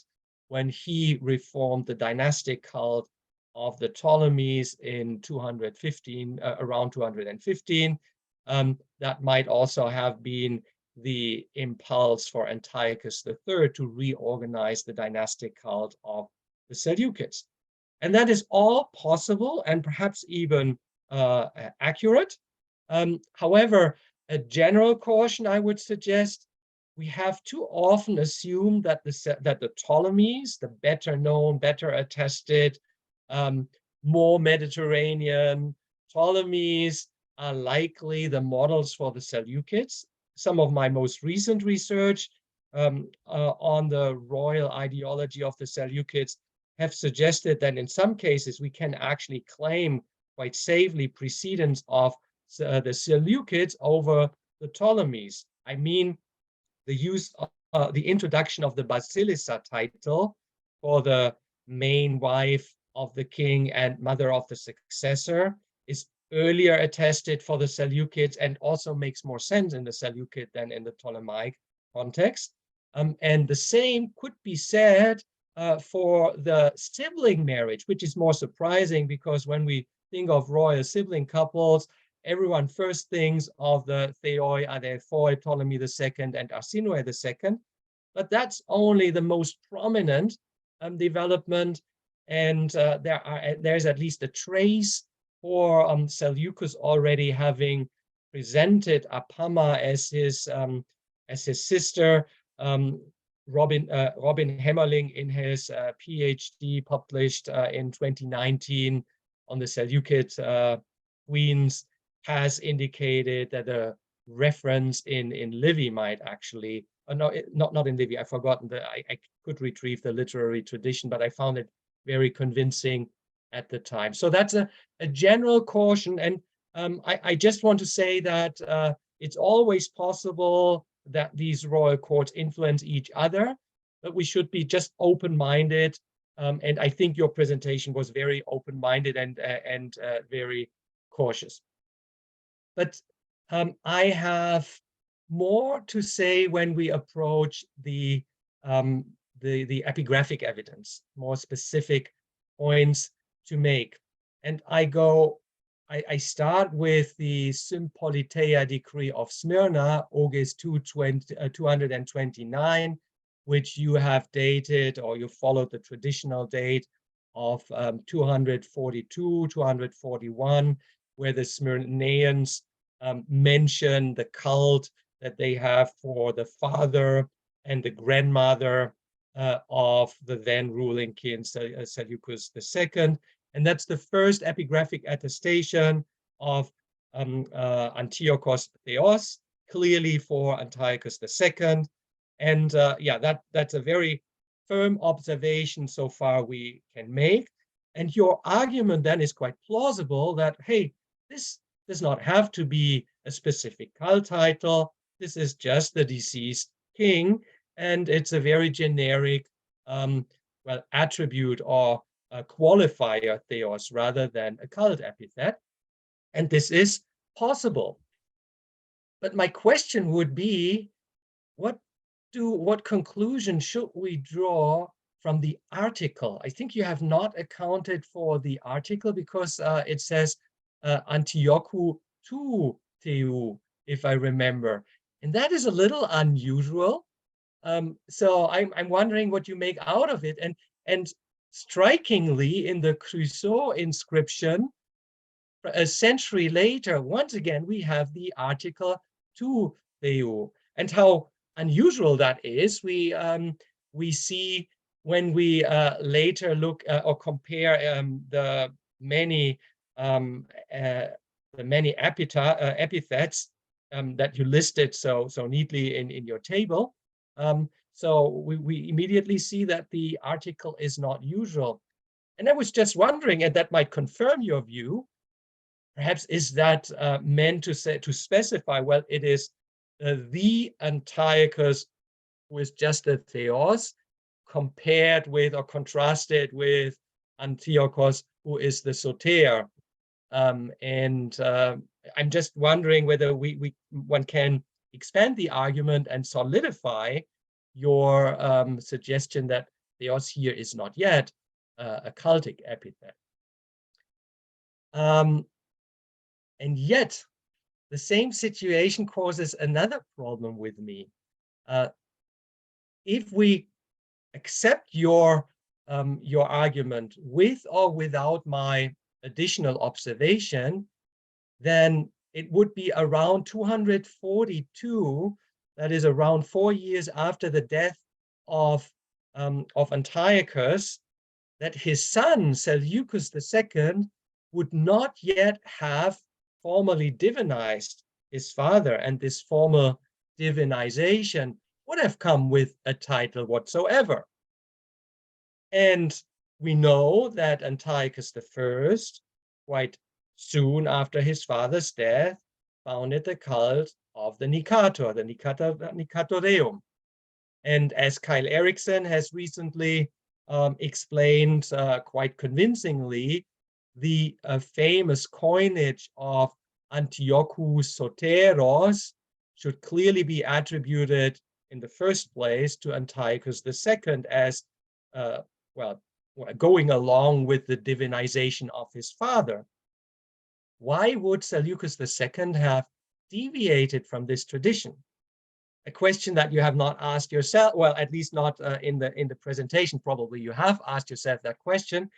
when he reformed the dynastic cult of the Ptolemies in 215, around 215. That might also have been the impulse for Antiochos III to reorganize the dynastic cult of the Seleucids. And that is all possible and perhaps even accurate. However, a general caution I would suggest, we have too often assumed that the Ptolemies, the better known, better attested, more Mediterranean Ptolemies, are likely the models for the Seleucids. Some of my most recent research on the royal ideology of the Seleucids have suggested that in some cases we can actually claim quite safely precedence of the Seleucids over the Ptolemies. I mean, the use of the introduction of the Basilissa title for the main wife of the king and mother of the successor is earlier attested for the Seleucids and also makes more sense in the Seleukid than in the Ptolemaic context. And the same could be said for the sibling marriage, which is more surprising because when we think of royal sibling couples, everyone first thinks of the Theoi Adelphoi, Ptolemy II, and Arsinoe II, but that's only the most prominent development. And there's at least a trace for Seleucus already having presented Apama as his sister. Robin Hemmerling, in his PhD published in 2019 on the Seleukid queens, has indicated that a reference in Livy might actually, no, not in Livy, I've forgotten, I could retrieve the literary tradition, but I found it very convincing at the time. So that's a general caution. And I just want to say that it's always possible that these royal courts influence each other, but we should be just open-minded. And I think your presentation was very open-minded and very cautious. But I have more to say when we approach the epigraphic evidence, more specific points to make. And I start with the Sympoliteia decree of Smyrna, August 229, which you have dated, or you followed the traditional date of 242, 241, where the Smyrnaeans mention the cult that they have for the father and the grandmother of the then ruling king Seleucus II. And that's the first epigraphic attestation of Antiochos Theos, clearly for Antiochus II. And yeah, that's a very firm observation so far we can make. And your argument then is quite plausible that, hey, this does not have to be a specific cult title. This is just the deceased king. And it's a very generic attribute or a qualifier theos rather than a cult epithet. And this is possible. But my question would be, what conclusion should we draw from the article? I think you have not accounted for the article because it says Antiochos II, if I remember. And that is a little unusual. So I'm wondering what you make out of it. And strikingly, in the Crusoe inscription, a century later, once again, we have the article to Theo. And how unusual that is, we see when we later look or compare the many epithets that you listed so neatly in your table. So we immediately see that the article is not usual. And I was just wondering, and that might confirm your view, perhaps is that meant to specify, well, it is the Antiochus who is just a theos compared with or contrasted with Antiochos who is the soter. And I'm just wondering whether one can expand the argument and solidify your suggestion that theos here is not yet a cultic epithet. And yet, the same situation causes another problem with me. If we accept your argument with or without my additional observation, then it would be around 242, that is around 4 years after the death of Antiochus, that his son Seleucus II would not yet have formally divinized his father, and this formal divinization would have come with a title whatsoever. And we know that Antiochus I, quite soon after his father's death, founded the cult of the Nicator, the Nicatoreum. And as Kyle Erickson has recently explained quite convincingly, the famous coinage of Antiochus Soteros should clearly be attributed in the first place to Antiochus II as, going along with the divinization of his father. Why would Seleucus II have deviated from this tradition? A question that you have not asked yourself, well, at least not in the presentation. Probably you have asked yourself that question.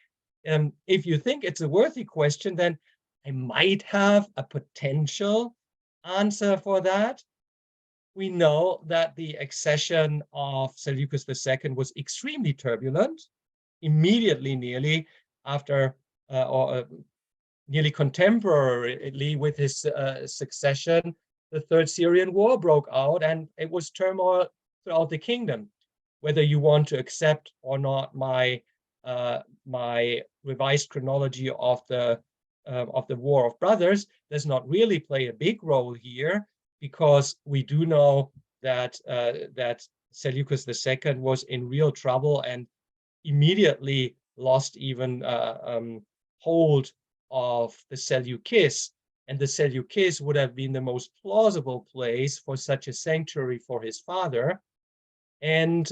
If you think it's a worthy question, then I might have a potential answer for that. We know that the accession of Seleucus II was extremely turbulent, immediately nearly after nearly contemporarily with his succession. The Third Syrian War broke out, and it was turmoil throughout the kingdom. Whether you want to accept or not my my revised chronology of the War of Brothers does not really play a big role here, because we do know that that Seleucus II was in real trouble and immediately lost even hold of the Seleucids, and the Seleucids would have been the most plausible place for such a sanctuary for his father. And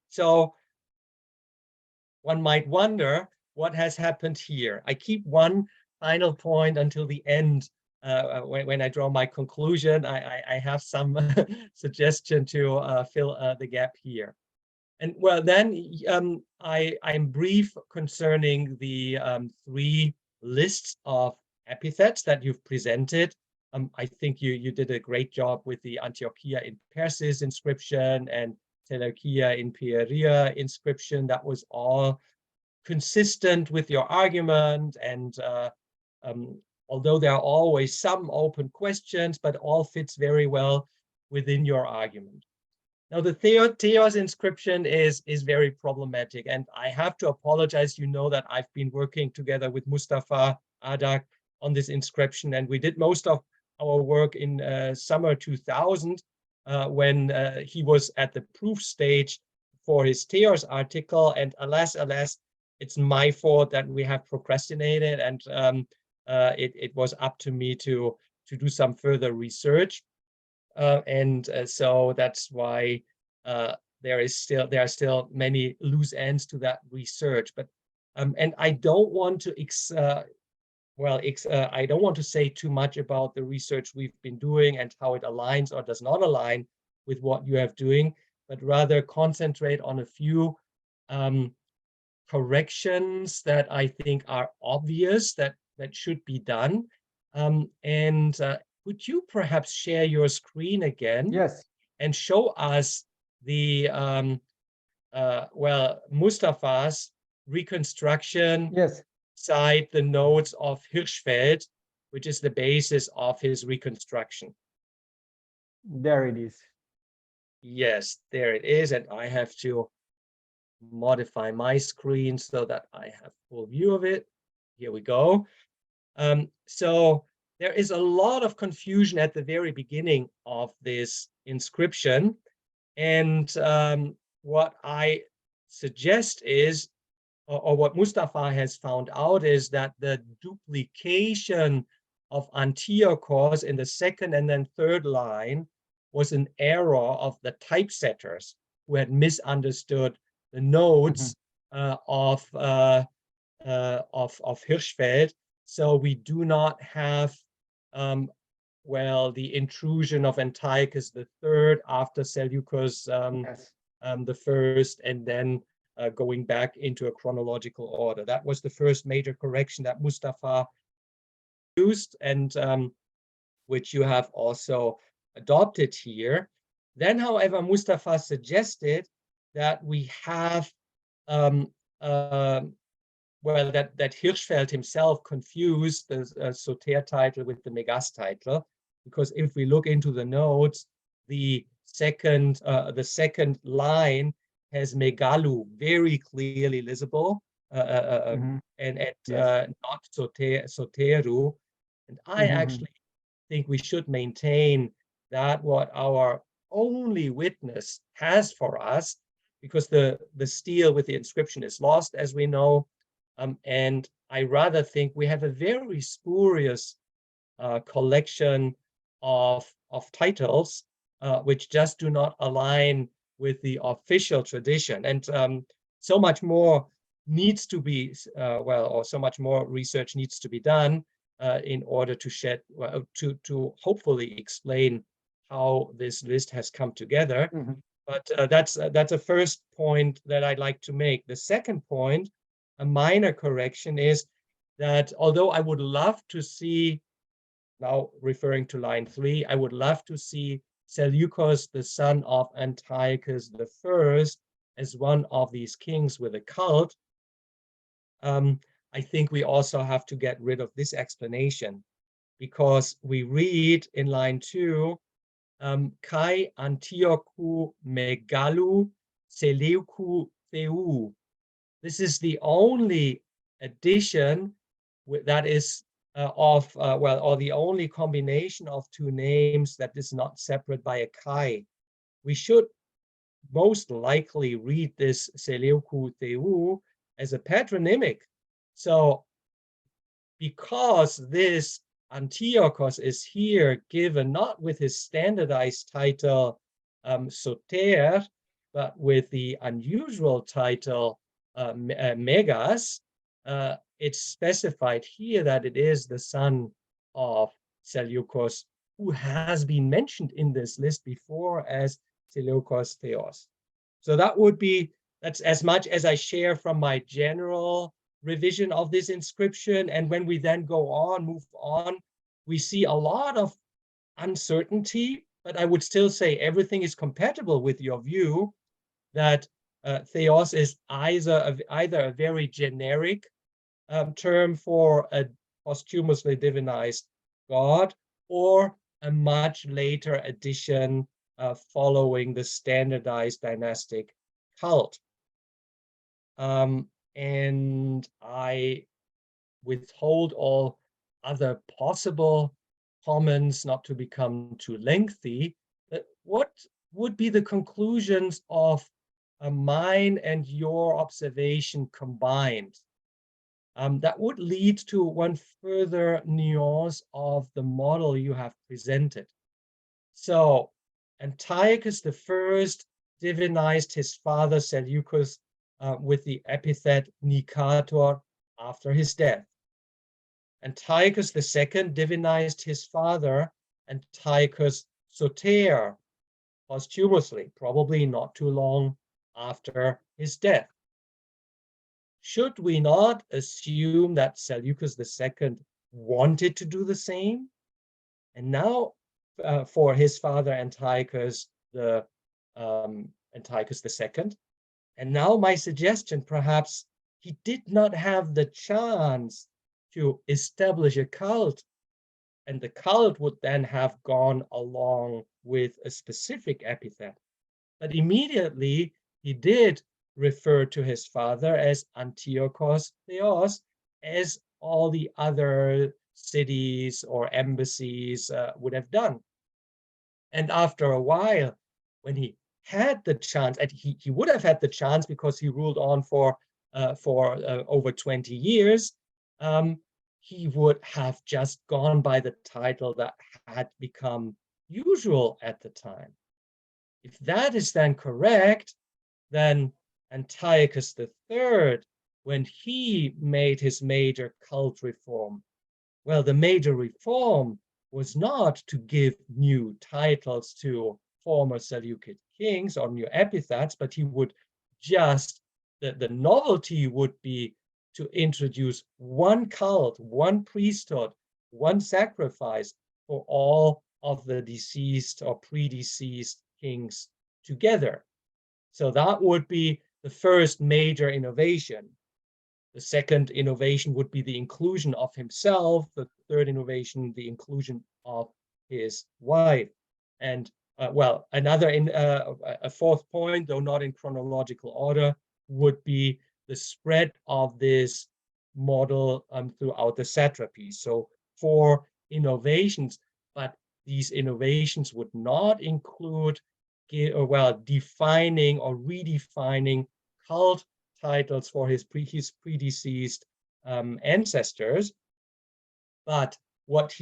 so one might wonder what has happened here. I keep one final point until the end. When I draw my conclusion, I have some suggestion to fill the gap here. And well, then I'm brief concerning the three lists of epithets that you've presented. I think you did a great job with the Antiochia in Persis inscription and Seleucia in Pieria inscription. That was all consistent with your argument, and although there are always some open questions, but all fits very well within your argument. Now, the Theos inscription is very problematic, and I have to apologize. You know that I've been working together with Mustafa Adak on this inscription, and we did most of our work in summer 2000 when he was at the proof stage for his Theos article. And alas, it's my fault that we have procrastinated, and it was up to me to do some further research. So that's why there are still many loose ends to that research. But and I don't want to I don't want to say too much about the research we've been doing and how it aligns or does not align with what you have doing, but rather concentrate on a few corrections that I think are obvious that should be done. Would you perhaps share your screen again? Yes. And show us the Mustafa's reconstruction. Yes. Side the notes of Hirschfeld, which is the basis of his reconstruction. There it is. Yes, there it is. And I have to modify my screen so that I have full view of it. Here we go. So there is a lot of confusion at the very beginning of this inscription. And what I suggest is, or what Mustafa has found out, is that the duplication of Antiochos in the second and then third line was an error of the typesetters who had misunderstood the notes of Hirschfeld. So we do not have the intrusion of Antiochus III after Seleucus the first, and then going back into a chronological order. That was the first major correction that Mustafa used, and which you have also adopted here. Then, however, Mustafa suggested that we have that Hirschfeld himself confused the Soter title with the Megas title, because if we look into the notes, the second line has Megalu very clearly visible, and not Soteru. And I actually think we should maintain that what our only witness has for us, because the stele with the inscription is lost, as we know, and I rather think we have a very spurious collection of titles which just do not align with the official tradition, and so much more needs to be so much more research needs to be done in order to to hopefully explain how this list has come together. But that's a first point that I'd like to make. The second point, a minor correction, is that although I would love to see, now referring to line 3, I would love to see Seleukos, the son of Antiochos I, as one of these kings with a cult. I think we also have to get rid of this explanation, because we read in line 2, Kai Antiochou Megalu Seleuku Theu. This is the only addition that is or the only combination of two names that is not separate by a Kai. We should most likely read this Seleuku Theu as a patronymic. So because this Antiochos is here given not with his standardized title Soter, but with the unusual title Megas, it's specified here that it is the son of Seleukos, who has been mentioned in this list before as Antiochos Theos. So that's as much as I share from my general revision of this inscription. And when we then move on, we see a lot of uncertainty, but I would still say everything is compatible with your view that Theos is either a very generic term for a posthumously divinized god, or a much later addition following the standardized dynastic cult. And I withhold all other possible comments not to become too lengthy. What would be the conclusions of mine and your observation combined? That would lead to one further nuance of the model you have presented. So Antiochos I divinized his father Seleucus with the epithet Nicator after his death. Antiochos II divinized his father Antiochos Soter posthumously, probably not too long after his death. Should we not assume that Seleucus II wanted to do the same? And now for his father Antiochos Antiochos II. And now my suggestion, perhaps he did not have the chance to establish a cult, and the cult would then have gone along with a specific epithet. But immediately he did refer to his father as Antiochos Theos, as all the other cities or embassies would have done. And after a while, when he had the chance, and he would have had the chance because he ruled on for over 20 years, he would have just gone by the title that had become usual at the time. If that is then correct, then Antiochos III, when he made his major cult reform, well, the major reform was not to give new titles to former Seleukid kings or new epithets, but he would just, the novelty would be to introduce one cult, one priesthood, one sacrifice for all of the deceased or predeceased kings together. So that would be the first major innovation. The second innovation would be the inclusion of himself. The third innovation, the inclusion of his wife. And well, a fourth point, though not in chronological order, would be the spread of this model throughout the satrapies. So 4 innovations, but these innovations would not include defining or redefining cult titles for his predeceased ancestors. But what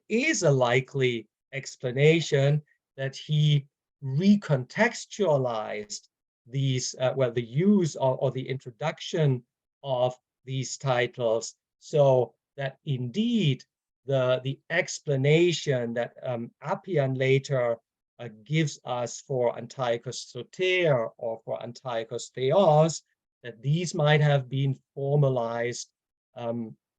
is a likely explanation, that he recontextualized these, the use or the introduction of these titles, so that indeed the explanation that Appian later gives us for Antiochos Soter or for Antiochos Theos, that these might have been formalized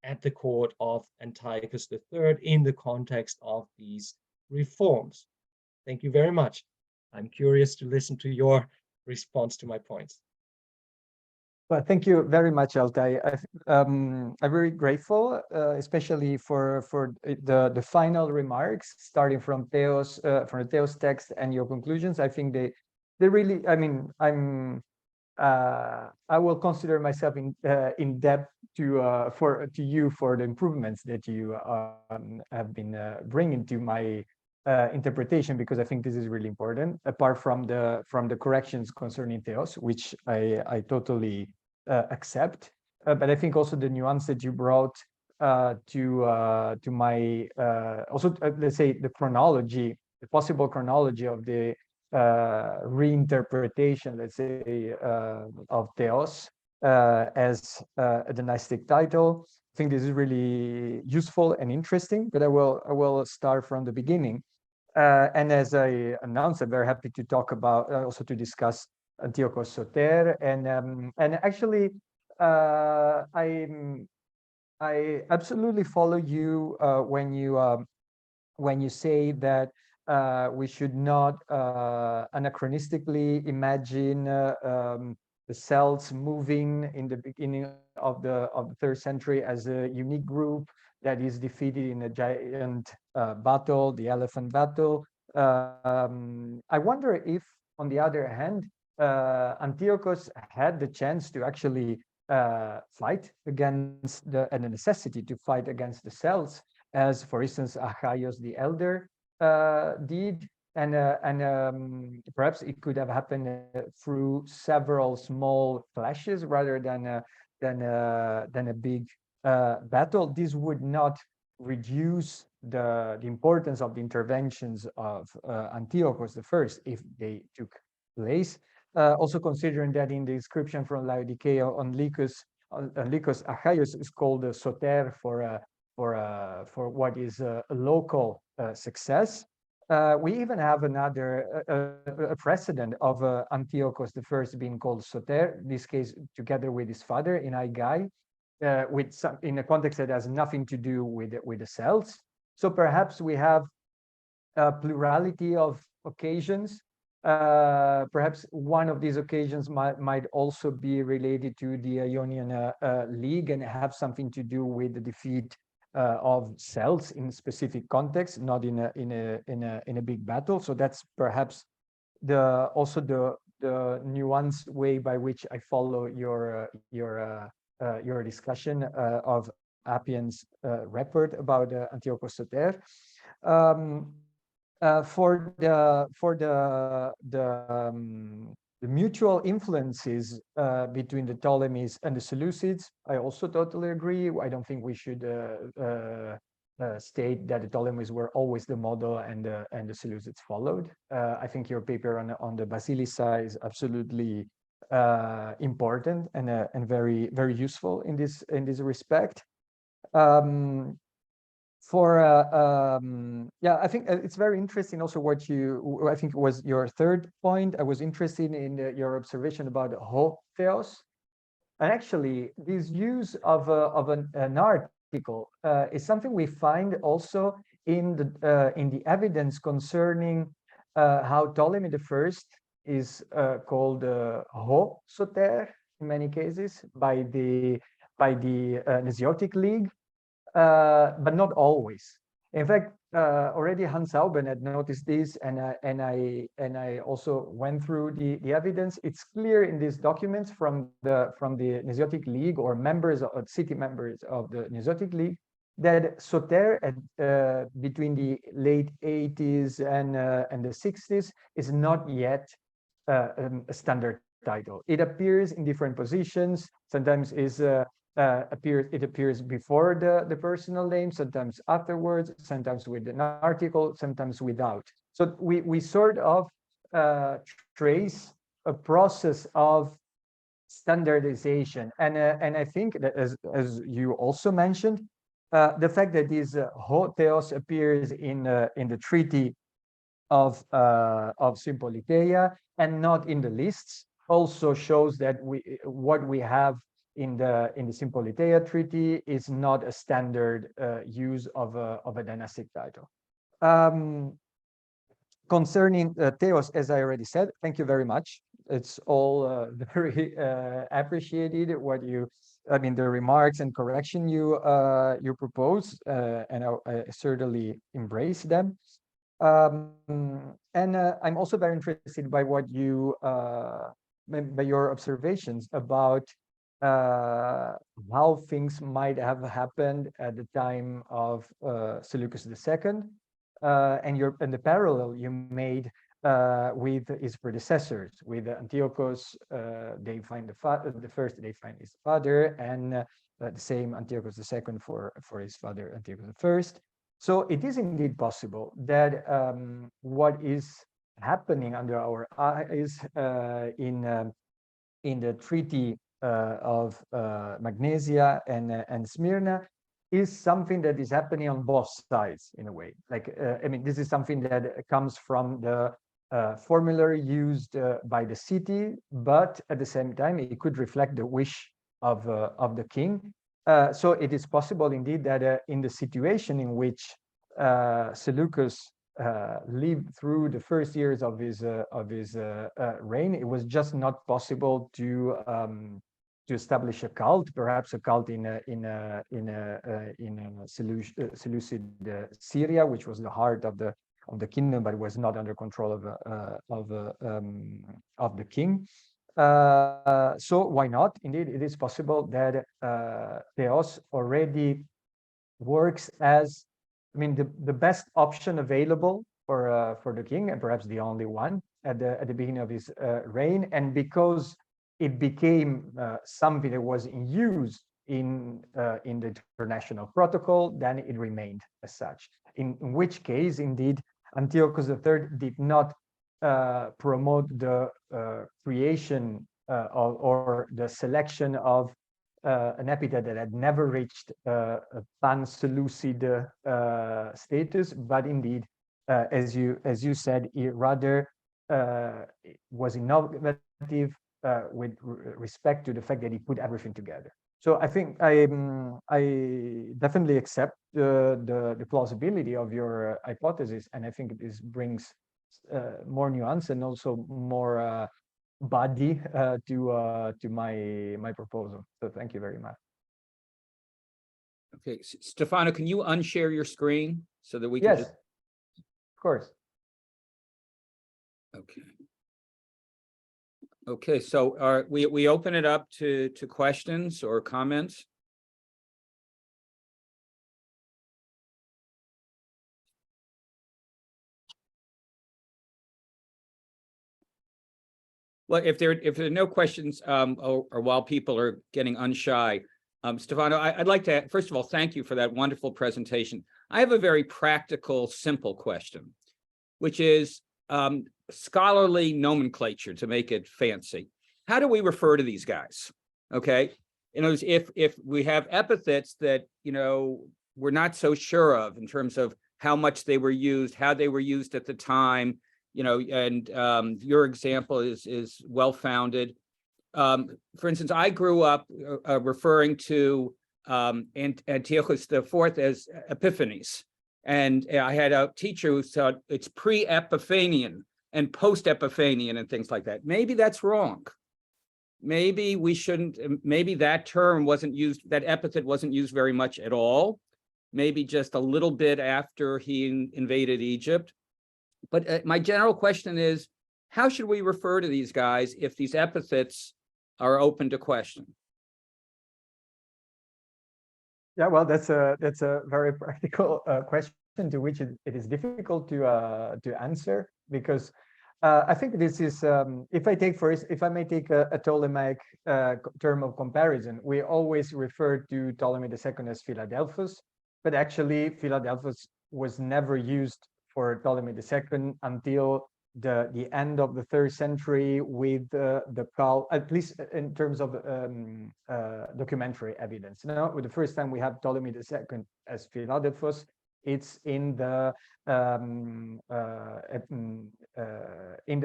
at the court of Antiochos III in the context of these reforms. Thank you very much. I'm curious to listen to your response to my points. Well, thank you very much, Altay. I'm very grateful, especially for the final remarks, starting from Theos, from the Theos text and your conclusions. I think they really. I mean, I will consider myself in debt to you for the improvements that you have been bringing to my interpretation, because I think this is really important. Apart from the corrections concerning Theos, which I totally accept, but I think also the nuance that you brought to my also let's say the chronology, the possible chronology of the reinterpretation, let's say, of Theos as a dynastic title. I think this is really useful and interesting, but I will start from the beginning. And as I announced, I'm very happy to talk about also to discuss Antiochos III, and actually I absolutely follow you when you say that we should not anachronistically imagine the Celts moving in the beginning of the 3rd century as a unique group that is defeated in a giant battle, the elephant battle. I wonder if, on the other hand, Antiochus had the chance to actually fight against and the necessity to fight against the Celts, as, for instance, Achaios the Elder did, and perhaps it could have happened through several small clashes rather than a big battle. This would not reduce the importance of the interventions of Antiochus I if they took place. Also considering that in the inscription from Laodicea on Lycus Achaios is called a soter for what is a local success. We even have another a precedent of Antiochus I being called soter, in this case together with his father in Aigai, with some in a context that has nothing to do with the Celts. So perhaps we have a plurality of occasions. Perhaps one of these occasions might also be related to the Ionian League and have something to do with the defeat of Celts in specific context, not in a big battle. So that's perhaps also the nuanced way by which I follow your discussion of Appian's report about Antiochos III. For the mutual influences between the Ptolemies and the Seleucids, I also totally agree. I don't think we should state that the Ptolemies were always the model and the Seleucids followed. I think your paper on the Basilissa is absolutely important and very useful in this respect. I think it's very interesting also what I think was your third point. I was interested in your observation about ho theos, and actually this use of an article is something we find also in the evidence concerning how Ptolemy I is called ho soter in many cases by the Nesiotic League. But not always. In fact, already Hans Auben had noticed this, and I also went through the evidence. It's clear in these documents from the Nesiotic League or city members of the Nesiotic League that soter between the late 80s and the 60s is not yet a standard title. It appears in different positions. Sometimes it appears before the personal name, sometimes afterwards, sometimes with an article, sometimes without. So we sort of trace a process of standardization, and I think that as you also mentioned, the fact that this ho theos appears in the treaty of Sympoliteia and not in the lists also shows that what we have in the Sympholetea Treaty is not a standard use of a dynastic title. Concerning Theos, as I already said, thank you very much. It's all very appreciated. The remarks and correction you propose, and I certainly embrace them. I'm also very interested by what by your observations about how things might have happened at the time of Seleucus II, and the parallel you made with his predecessors, with Antiochos. They find the first they find his father, and the same Antiochos II for his father Antiochos I. So it is indeed possible that what is happening under our eyes in the Treaty of Magnesia and Smyrna is something that is happening on both sides in a way. This is something that comes from the formulary used by the city, but at the same time it could reflect the wish of the king. So it is possible indeed that in the situation in which Seleucus lived through the first years of his reign, it was just not possible to establish a cult, perhaps a cult in Seleucid Syria, which was the heart of the kingdom, but it was not under control of the king. So why not? Indeed, it is possible that Theos already works as, the best option available for the king, and perhaps the only one at the beginning of his reign. And because it became something that was in use in the international protocol, then it remained as such. In which case, indeed, Antiochus III did not promote the creation or the selection of an epithet that had never reached a pan-Seleucid status, but indeed, as you said, it rather was innovative with respect to the fact that he put everything together. So I think I definitely accept the plausibility of your hypothesis, and I think this brings more nuance and also more body to my proposal. So thank you very much. Okay, Stefano, can you unshare your screen so that we can? Yes, of course. Okay. Okay, so we open it up to questions or comments. Well, if there are no questions, or while people are getting unshy, Stefano, I'd like to first of all thank you for that wonderful presentation. I have a very practical, simple question, which is scholarly nomenclature to make it fancy. How do we refer to these guys? Okay, if we have epithets that we're not so sure of in terms of how much they were used, how they were used at the time, and your example is well-founded. For instance, I grew up referring to Antiochos IV as Epiphanes. And I had a teacher who said it's pre-Epiphanian and post-Epiphanian and things like that. Maybe that's wrong. Maybe we shouldn't, maybe that term wasn't used, that epithet wasn't used very much at all. Maybe just a little bit after he invaded Egypt. But my general question is, how should we refer to these guys if these epithets are open to question? Yeah, well, that's a very practical question to which it is difficult to answer, because I think this is if I may take a Ptolemaic term of comparison, we always refer to Ptolemy II as Philadelphus, but actually Philadelphus was never used for Ptolemy II until the end of the 3rd century with the cult, at least in terms of documentary evidence. Now, with the first time we have Ptolemy II as Philadelphus, it's in the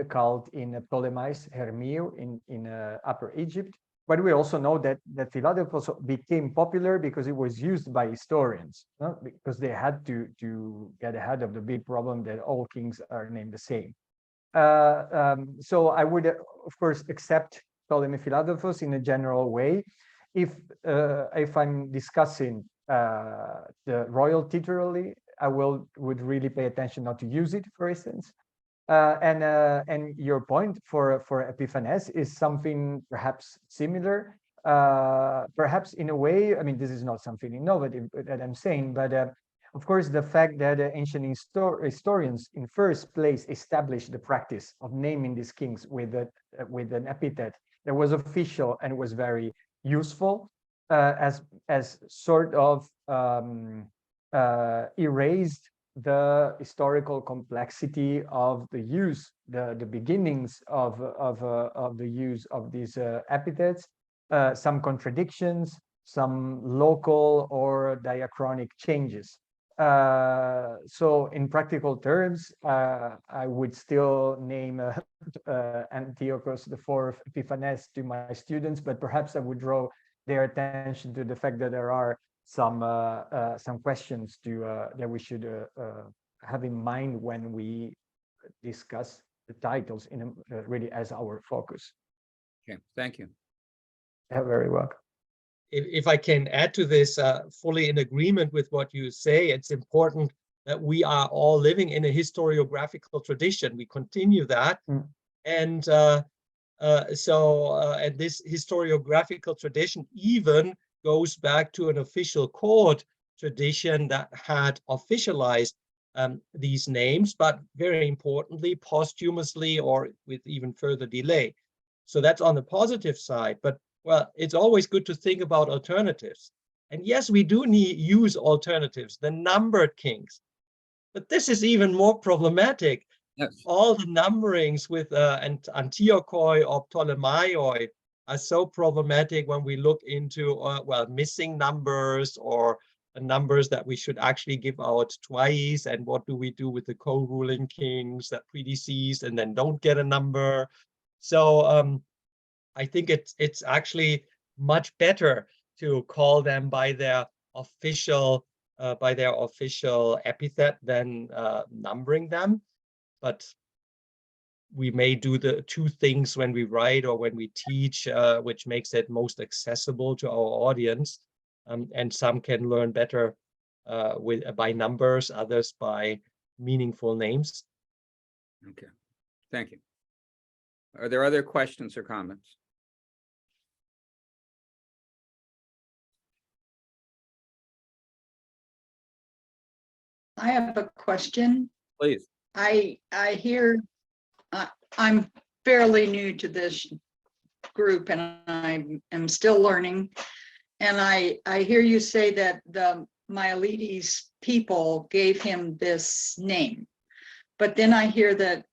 cult in Ptolemais Hermio in Upper Egypt, but we also know that Philadelphos became popular because it was used by historians, because they had to get ahead of the big problem that all kings are named the same. So I would, of course, accept Ptolemy Philadelphos in a general way. If I'm discussing the royal titulary, I would really pay attention not to use it, for instance. And your point for Epiphanes is something perhaps similar, perhaps in a way. I mean, this is not something innovative that I'm saying, but of course, the fact that ancient historians in first place established the practice of naming these kings with an epithet that was official and was very useful, as sort of erased the historical complexity of the use, the beginnings of the use of these epithets, some contradictions, some local or diachronic changes. So in practical terms, I would still name Antiochos IV Epiphanes to my students, but perhaps I would draw their attention to the fact that there are some questions that we should have in mind when we discuss the titles in really as our focus. Okay, thank you. Yeah, very welcome. If I can add to this, fully in agreement with what you say, it's important that we are all living in a historiographical tradition. We continue that. And and this historiographical tradition even goes back to an official court tradition that had officialized these names, but very importantly, posthumously or with even further delay. So that's on the positive side. But well, it's always good to think about alternatives. And yes, we do use alternatives, the numbered kings. But this is even more problematic. Yes. All the numberings with Antiochoi or Ptolemaioi are so problematic when we look into, well, missing numbers or numbers that we should actually give out twice. And what do we do with the co-ruling kings that predeceased and then don't get a number? So I think it's actually much better to call them by their official epithet than numbering them. But we may do the two things when we write or when we teach, which makes it most accessible to our audience. And some can learn better by numbers, others by meaningful names. Okay, thank you. Are there other questions or comments? I have a question. Please. I hear, I'm fairly new to this group and I am still learning. And I hear you say that the Miletos people gave him this name. But then I hear that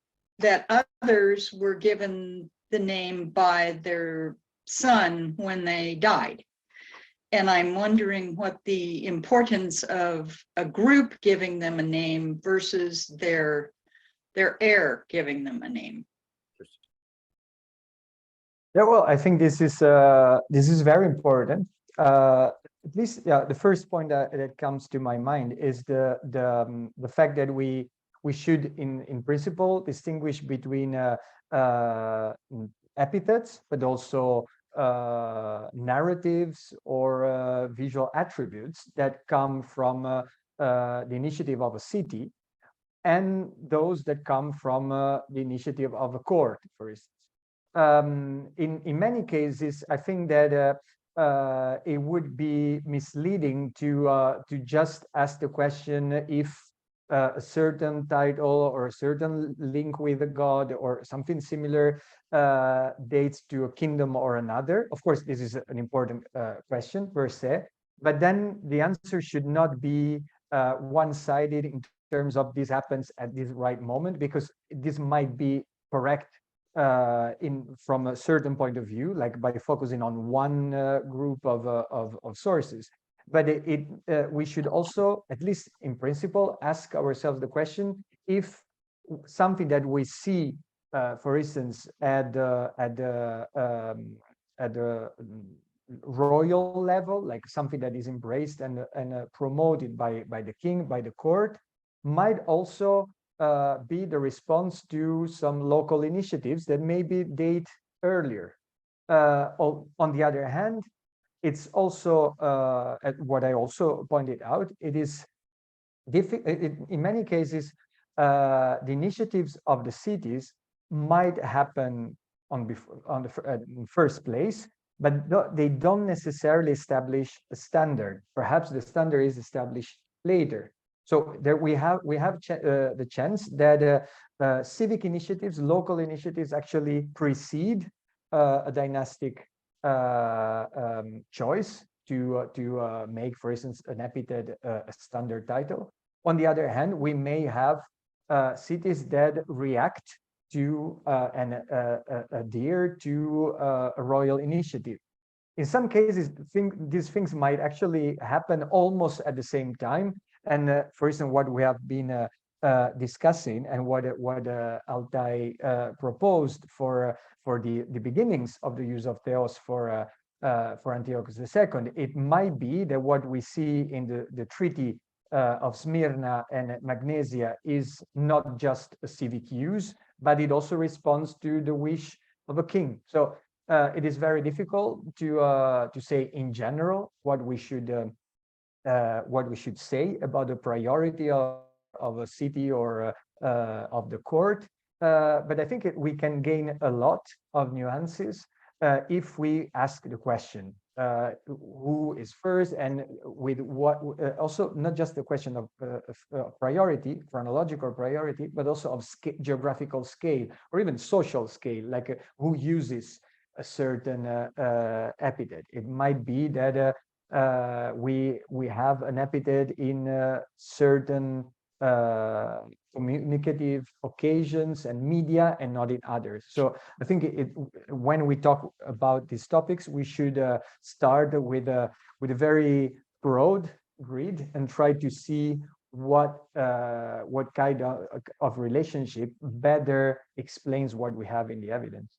others were given the name by their son when they died. And I'm wondering what the importance of a group giving them a name versus their heir giving them a name. Yeah, well, I think this is very important. At least, yeah, the first point that comes to my mind is the fact that we should, in principle, distinguish between epithets, but also narratives or visual attributes that come from the initiative of a city, and those that come from the initiative of a court, for instance. In many cases, I think that it would be misleading to just ask the question if a certain title or a certain link with a god or something similar dates to a kingdom or another. Of course, this is an important question per se, but then the answer should not be one-sided in terms of this happens at this right moment, because this might be correct from a certain point of view, like by focusing on one group of sources. But we should also, at least in principle, ask ourselves the question if something that we see, for instance, at the royal level, like something that is embraced and promoted by the king, by the court, might also be the response to some local initiatives that maybe date earlier. On the other hand, it's also what I also pointed out. It is in many cases, the initiatives of the cities might happen on the first place, but they don't necessarily establish a standard. Perhaps the standard is established later. So there we have the chance that civic initiatives, local initiatives, actually precede a dynastic choice to make, for instance, an epithet a standard title. On the other hand, we may have cities that react to and adhere to a royal initiative. In some cases, these things might actually happen almost at the same time. And for instance, what we have been discussing and what Altay proposed for the beginnings of the use of Theos for Antiochos II, it might be that what we see in the treaty of Smyrna and Magnesia is not just a civic use, but it also responds to the wish of a king. So it is very difficult to say in general what we should say about the priority of a city or of the court. But I think we can gain a lot of nuances if we ask the question, who is first, and with what, also not just the question of priority, chronological priority, but also of geographical scale or even social scale, like who uses a certain epithet. It might be that we have an epithet in certain communicative occasions and media and not in others. So I think when we talk about these topics, we should start with a very broad grid and try to see what kind of relationship better explains what we have in the evidence.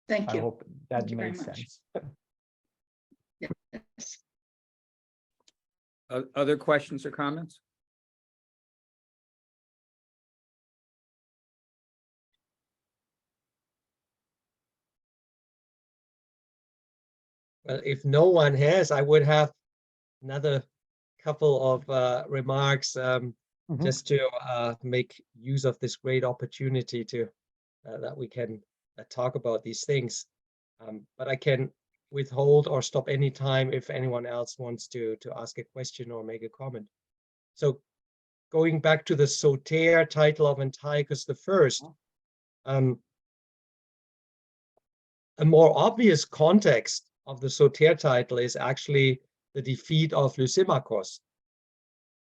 Thank you. I hope that Thank you very makes much. sense. Yes. Other questions or comments? Well, if no one has, I would have another couple of remarks just to make use of this great opportunity to that we can talk about these things. But I can withhold or stop any time if anyone else wants to ask a question or make a comment. So going back to the Soter title of Antiochos I, a more obvious context of the Soter title is actually the defeat of Lysimachos.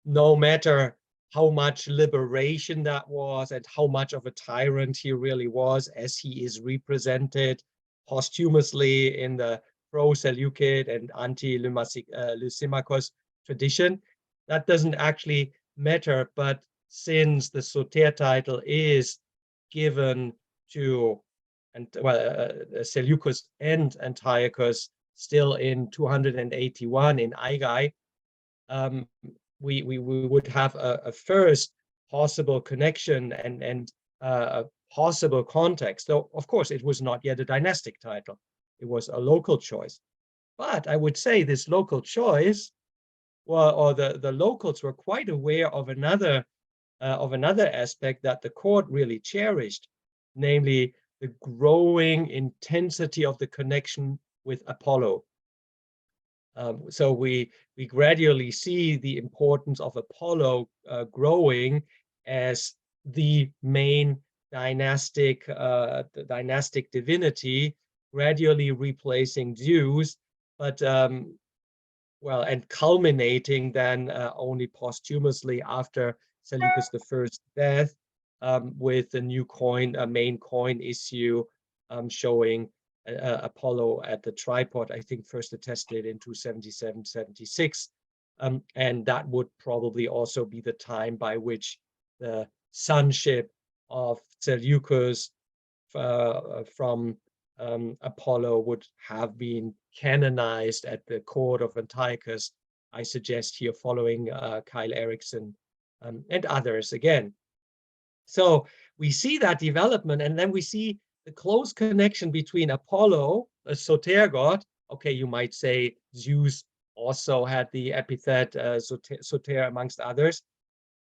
No matter how much liberation that was and how much of a tyrant he really was, as he is represented posthumously in the pro-Seleukid and anti-Lysimachos tradition, that doesn't actually matter. But since the Soter title is given to Seleucus and Antiochus still in 281 in Aigai, we would have a first possible connection and a possible context. Though, of course, it was not yet a dynastic title. It was a local choice. But I would say this local choice, or the locals were quite aware of another aspect that the court really cherished, namely the growing intensity of the connection with Apollo. So we gradually see the importance of Apollo growing as the main dynastic divinity, gradually replacing Zeus, but well, and culminating then only posthumously after Seleucus I's death with the new coin, a main coin issue showing Apollo at the tripod, I think first attested in 277-76. And that would probably also be the time by which the sonship of Seleucus from Apollo would have been canonized at the court of Antiochus, I suggest here, following Kyle Erickson and others again. So we see that development, and then we see the close connection between Apollo, a soter god. Okay, you might say Zeus also had the epithet soter amongst others.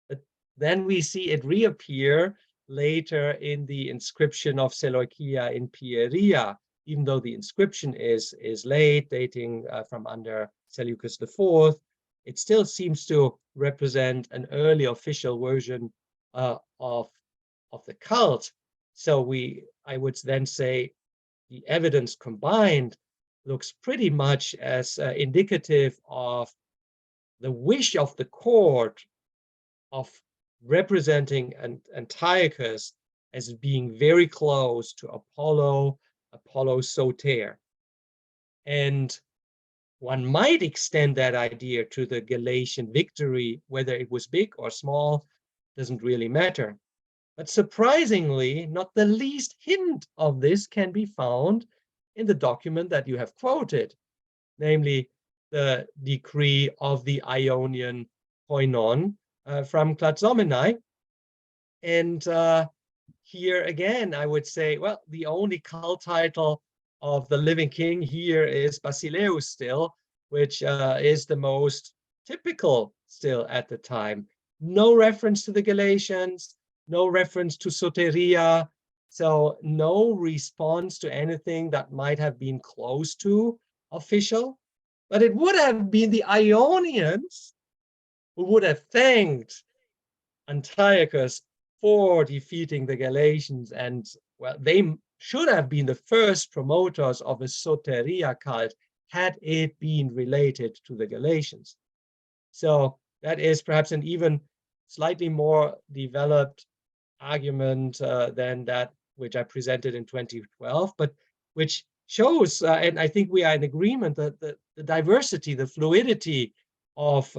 But then we see it reappear later in the inscription of Seleucia in Pieria, even though the inscription is late, dating from under Seleucus IV, it still seems to represent an early official version of the cult. So I would then say the evidence combined looks pretty much as indicative of the wish of the court of representing Antiochus as being very close to Apollo soter. And one might extend that idea to the Galatian victory, whether it was big or small, doesn't really matter. But surprisingly, not the least hint of this can be found in the document that you have quoted, namely the decree of the Ionian Koinon from Klazomenai. And here again, I would say, well, the only cult title of the living king here is Basileus still, which is the most typical still at the time. No reference to the Galatians, no reference to soteria, so no response to anything that might have been close to official. But it would have been the Ionians who would have thanked Antiochus for defeating the Galatians, and well, they should have been the first promoters of a soteria cult had it been related to the Galatians. So that is perhaps an even slightly more developed argument than that which I presented in 2012, but which shows, and I think we are in agreement, that the diversity, the fluidity of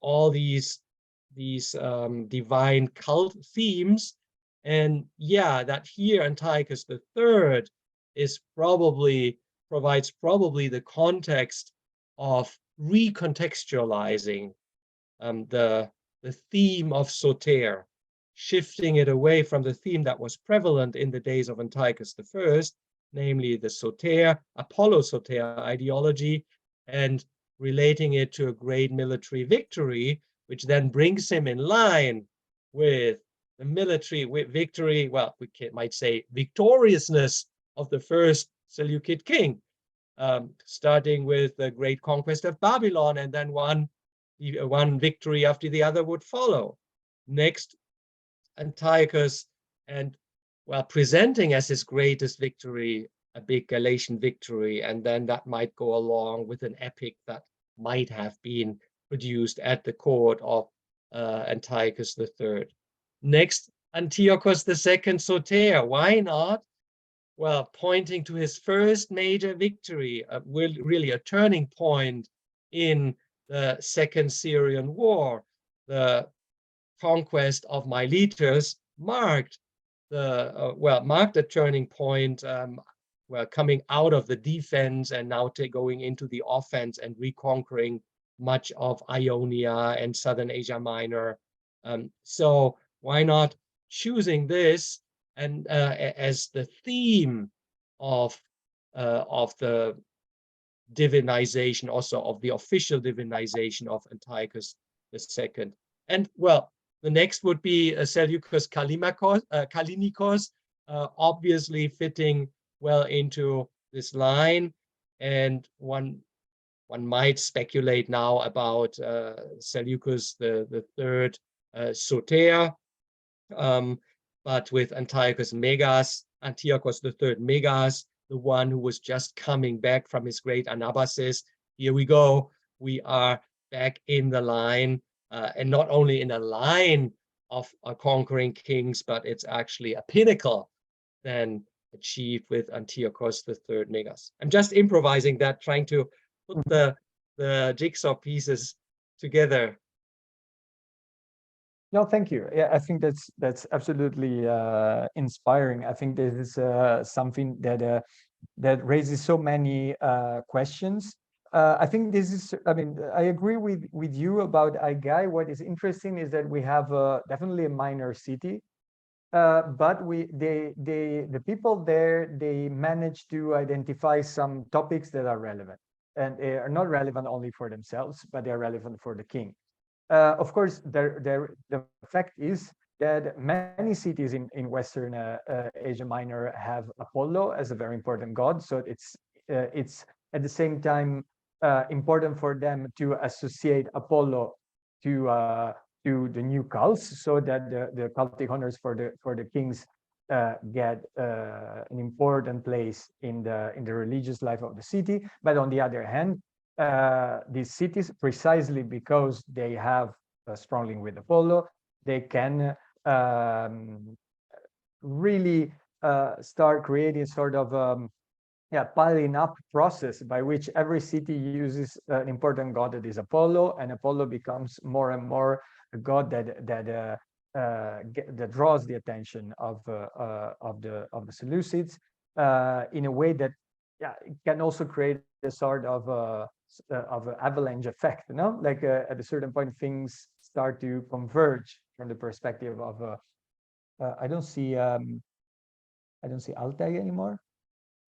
all these divine cult themes, and yeah, that here Antiochus III provides probably the context of recontextualizing the theme of soter, shifting it away from the theme that was prevalent in the days of Antiochus I, namely the soter, Apollo soter ideology, and relating it to a great military victory, which then brings him in line with the military victory, well, might say victoriousness of the first Seleukid king, starting with the great conquest of Babylon, and then one victory after the other would follow. Next, Antiochus, and well, presenting as his greatest victory a big Galatian victory, and then that might go along with an epic that might have been produced at the court of Antiochus III. Next, Antiochus II soter. Why not? Well, pointing to his first major victory, really a turning point in the Second Syrian War. The conquest of Miletos marked the turning point, coming out of the defense and now going into the offense and reconquering much of Ionia and southern Asia Minor. So why not choosing this and as the theme of the divinization, also of the official divinization of Antiochus II. And well, the next would be Seleucus Kallinikos, obviously fitting well into this line. And one might speculate now about Seleucus the third soter, but with Antiochus Megas, Antiochus III Megas, the one who was just coming back from his great anabasis. Here we go. We are back in the line, and not only in a line of conquering kings, but it's actually a pinnacle then achieved with Antiochus III Megas. I'm just improvising that, trying to put the jigsaw pieces together. No, thank you. Yeah, I think that's absolutely inspiring. I think this is something that that raises so many questions. I think this is, I mean, I agree with you about Aigai. What is interesting is that we have definitely a minor city, but the people there, they manage to identify some topics that are relevant, and they are not relevant only for themselves, but they are relevant for the king. Of course, the fact is that many cities in Western Asia Minor have Apollo as a very important god. So it's at the same time important for them to associate Apollo to the new cults, so that the cultic honors for the kings get an important place in the religious life of the city. But on the other hand, these cities, precisely because they have a strong link with Apollo, they can really start creating sort of piling up process by which every city uses an important god that is Apollo, and Apollo becomes more and more a god that draws the attention of the Seleucids in a way that it can also create a sort of an avalanche effect, you know, like at a certain point things start to converge from the perspective of I don't see Altay anymore.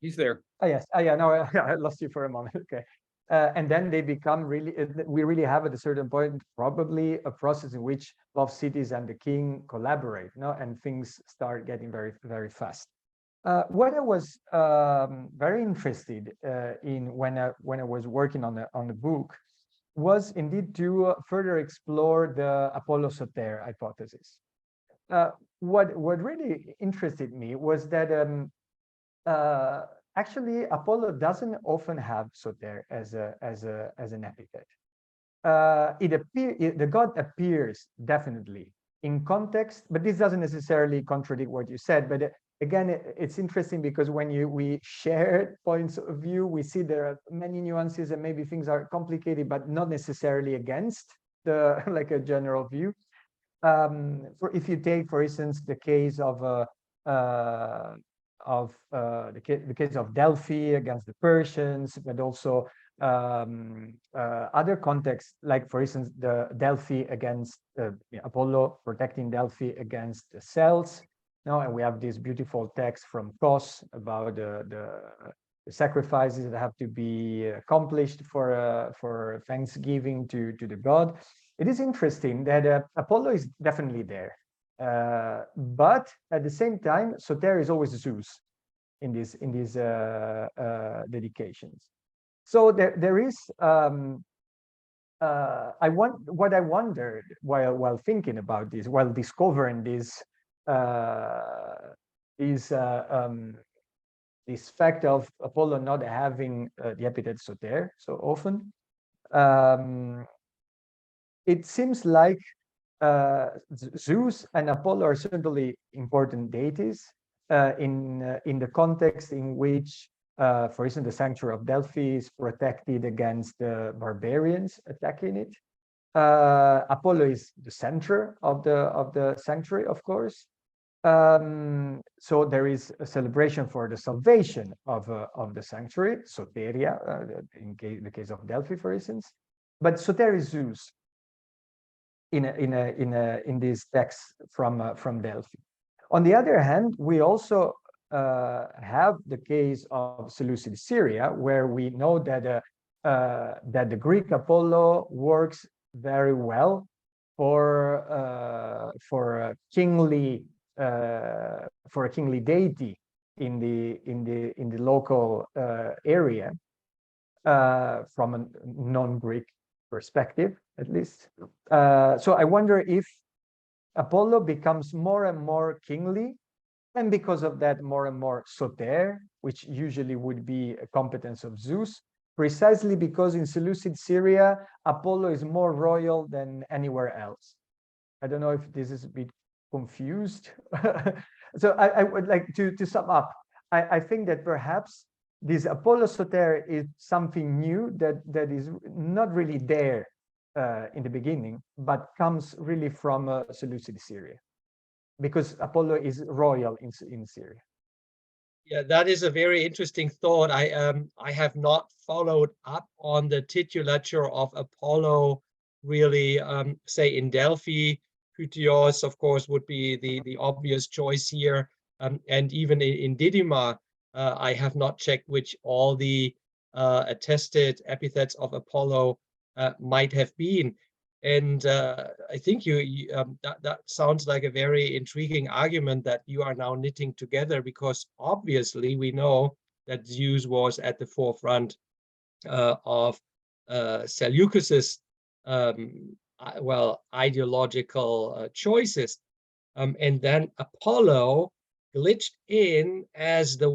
He's there. Oh yes. Oh yeah. No, I lost you for a moment. Okay. And then they become really. We really have at a certain point probably a process in which both cities and the king collaborate, no, and things start getting very, very fast. What I was very interested in when I was working on the book was indeed to further explore the Apollo-Soter hypothesis. What really interested me was that actually Apollo doesn't often have Soter as an epithet. The god appears definitely in context, but this doesn't necessarily contradict what you said. But again, it's interesting because when we share points of view, we see there are many nuances and maybe things are complicated, but not necessarily against the like a general view. If you take, for instance, the case of the case of Delphi against the Persians, but also other contexts, like for instance, the Delphi against Apollo protecting Delphi against the Celts. No, and we have this beautiful text from Kos about the sacrifices that have to be accomplished for thanksgiving to the god. It is interesting that Apollo is definitely there, but at the same time, Soter is always Zeus in these dedications. So there is what I wondered while thinking about this, while discovering this this fact of Apollo not having the epithet Soter so often. It seems like Zeus and Apollo are certainly important deities in the context in which, for instance, the sanctuary of Delphi is protected against the barbarians attacking it. Apollo is the center of the sanctuary, of course. So there is a celebration for the salvation of the sanctuary, Soteria, in the case of Delphi, for instance. But Soter is Zeus in these texts from Delphi. On the other hand, we also have the case of Seleucid Syria, where we know that the Greek Apollo works very well for a kingly deity in the local area from a non-Greek perspective, at least. So I wonder if Apollo becomes more and more kingly, and because of that, more and more Soter, which usually would be a competence of Zeus, precisely because in Seleucid Syria, Apollo is more royal than anywhere else. I don't know if this is a bit confused. So I would like to sum up. I think that perhaps this Apollo Soter is something new that is not really there in the beginning, but comes really from Seleucid Syria, because Apollo is royal in Syria. Yeah, that is a very interesting thought. I have not followed up on the titulature of Apollo really, say in Delphi. Pythios, of course, would be the obvious choice here. And even in Didyma, I have not checked which all the attested epithets of Apollo might have been. And I think that sounds like a very intriguing argument that you are now knitting together, because obviously we know that Zeus was at the forefront of Seleucus's ideological choices, and then Apollo glitched in as the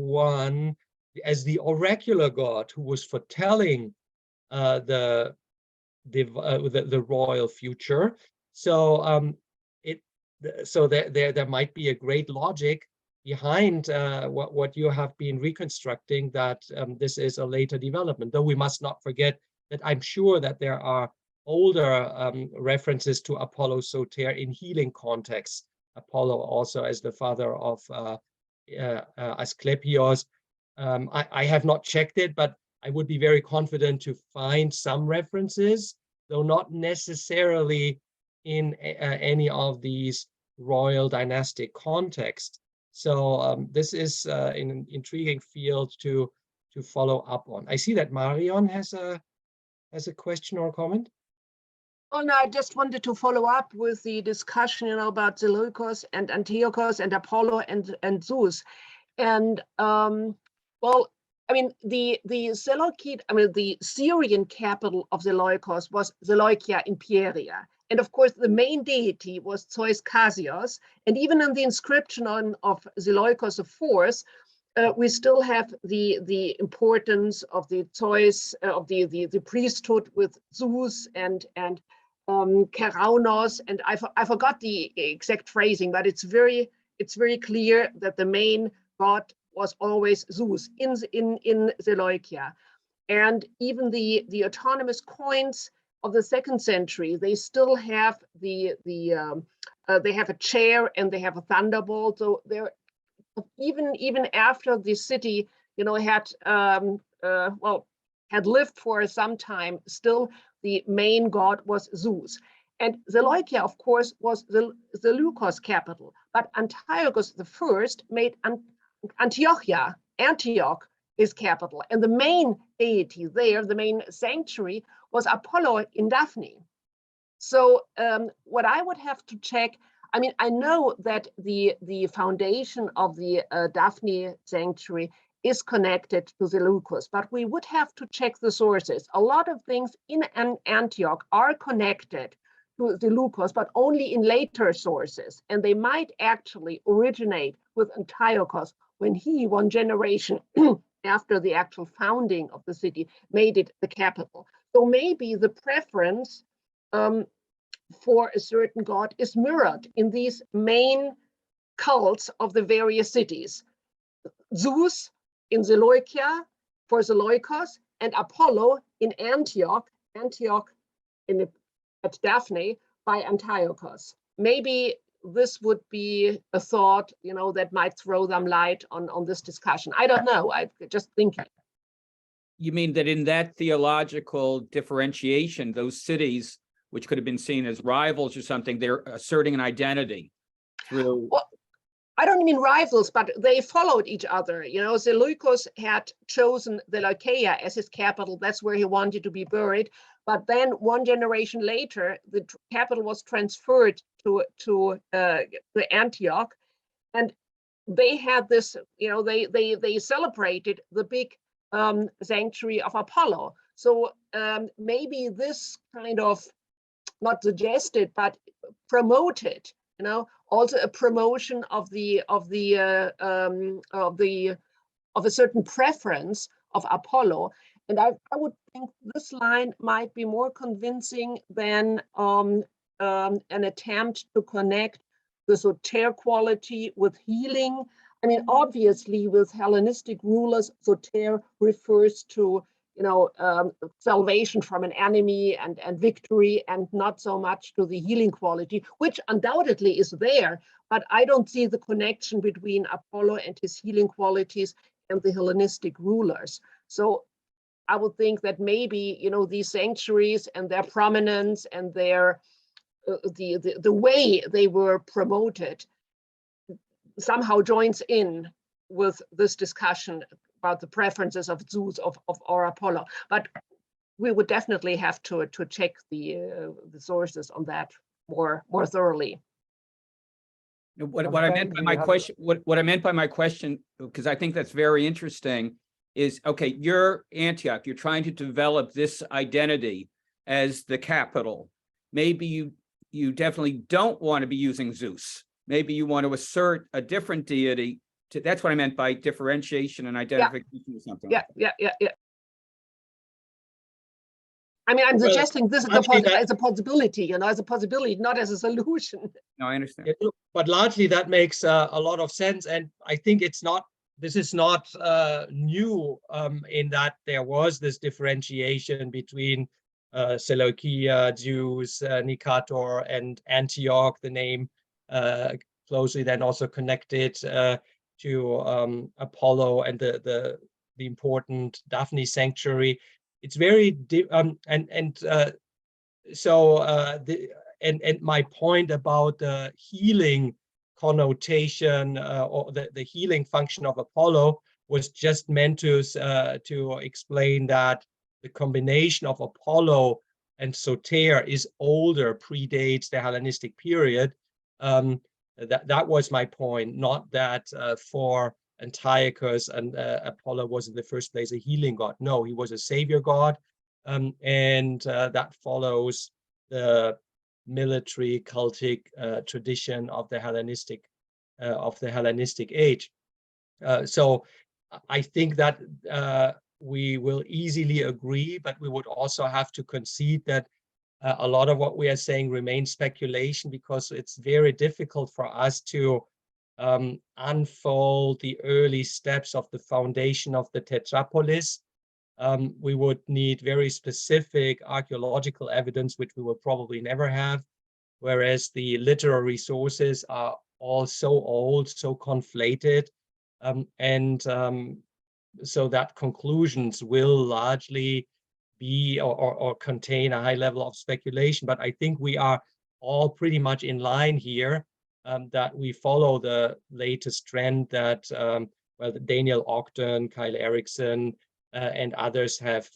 oracular god who was foretelling the royal future. So there might be a great logic behind what you have been reconstructing, that this is a later development. Though we must not forget that I'm sure that there are older references to Apollo Soter in healing contexts. Apollo also as the father of Asclepios. I have not checked it, but I would be very confident to find some references, though not necessarily in any of these royal dynastic contexts. So this is an intriguing field to follow up on. I see that Marion has a question or comment. Oh, no, I just wanted to follow up with the discussion, about Seleukos and Antiochos and Apollo and Zeus. And well, I mean, the Seleukid, the Syrian capital of Seleukos was Seleucia Imperia. And of course, the main deity was Zeus Casios. And even in the inscription of Seleukos IV, we still have the importance of the Zeus, of the priesthood with Zeus and Keraunos. And I forgot the exact phrasing, but it's very clear that the main god was always Zeus in Seleucia. And even the autonomous coins of the 2nd century, they still have they have a chair and they have a thunderbolt. So they're even after the city, had lived for some time, still the main god was Zeus. And Seleucia, of course, was the Seleukos capital, but Antiochos I made Antioch, his capital. And the main deity there, the main sanctuary, was Apollo in Daphne. So what I would have to check, I know that the foundation of the Daphne sanctuary is connected to Seleukos, but we would have to check the sources. A lot of things in Antioch are connected to Seleukos, but only in later sources. And they might actually originate with Antiochos when he, one generation after the actual founding of the city, made it the capital. So maybe the preference for a certain god is mirrored in these main cults of the various cities. Zeus in Seleucia for Seleukos, and Apollo in Antioch at Daphne by Antiochos. Maybe this would be a thought, that might throw some light on this discussion. I don't know, I'm just thinking. You mean that in that theological differentiation, those cities, which could have been seen as rivals or something, they're asserting an identity through... Well, I don't mean rivals, but they followed each other. Seleukos had chosen Seleucia as his capital. That's where he wanted to be buried. But then one generation later, the capital was transferred to Antioch. And they had this, they celebrated the big sanctuary of Apollo. So maybe this kind of, not suggested, but promoted, also a promotion of a certain preference of Apollo. And I would think this line might be more convincing than an attempt to connect the soter quality with healing. Obviously, with Hellenistic rulers, soter refers to salvation from an enemy and victory, and not so much to the healing quality, which undoubtedly is there, but I don't see the connection between Apollo and his healing qualities and the Hellenistic rulers. So I would think that maybe, these sanctuaries and their prominence and their the way they were promoted somehow joins in with this discussion about the preferences of Zeus or Apollo. But we would definitely have to check the sources on that more thoroughly. What I meant by my question, what I meant by my question, because I think that's very interesting, is, okay, you're Antioch, you're trying to develop this identity as the capital. Maybe you definitely don't want to be using Zeus. Maybe you want to assert a different deity. That's what I meant by differentiation and identification or something. Yeah. I mean, I'm suggesting this is as a possibility, as a possibility, not as a solution. No, I understand. But largely that makes a lot of sense. And I think this is not new in that there was this differentiation between Seleucia, Zeus, Nicator, and Antioch, the name closely then also connected to Apollo and the important Daphne sanctuary. It's very and my point about the healing connotation or the healing function of Apollo was just meant to explain that the combination of Apollo and Soter is older, predates the Hellenistic period. That was my point, not that for Antiochus and Apollo was in the first place a healing god. No, he was a savior god, and that follows the military cultic tradition of the Hellenistic age. So I think that we will easily agree, but we would also have to concede that a lot of what we are saying remains speculation, because it's very difficult for us to unfold the early steps of the foundation of the Tetrapolis. We would need very specific archaeological evidence, which we will probably never have, whereas the literary sources are all so old, so conflated, so that conclusions will largely be or contain a high level of speculation. But I think we are all pretty much in line here, that we follow the latest trend that Daniel Ogden, Kyle Erickson, and others have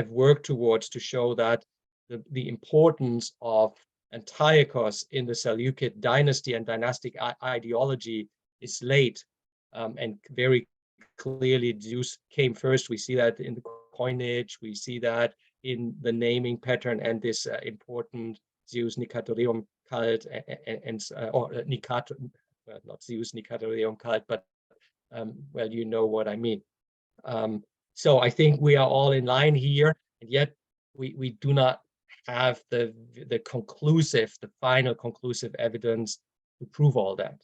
worked towards, to show that the importance of Antiochus in the Seleukid dynasty and dynastic ideology is late, and very clearly Zeus came first. We see that in the coinage, we see that in the naming pattern, and this important Zeus Nicatorium cult, or Nicator, not Zeus Nicatorium cult, but well, you know what I mean. So I think we are all in line here, and yet we do not have the final conclusive evidence to prove all that.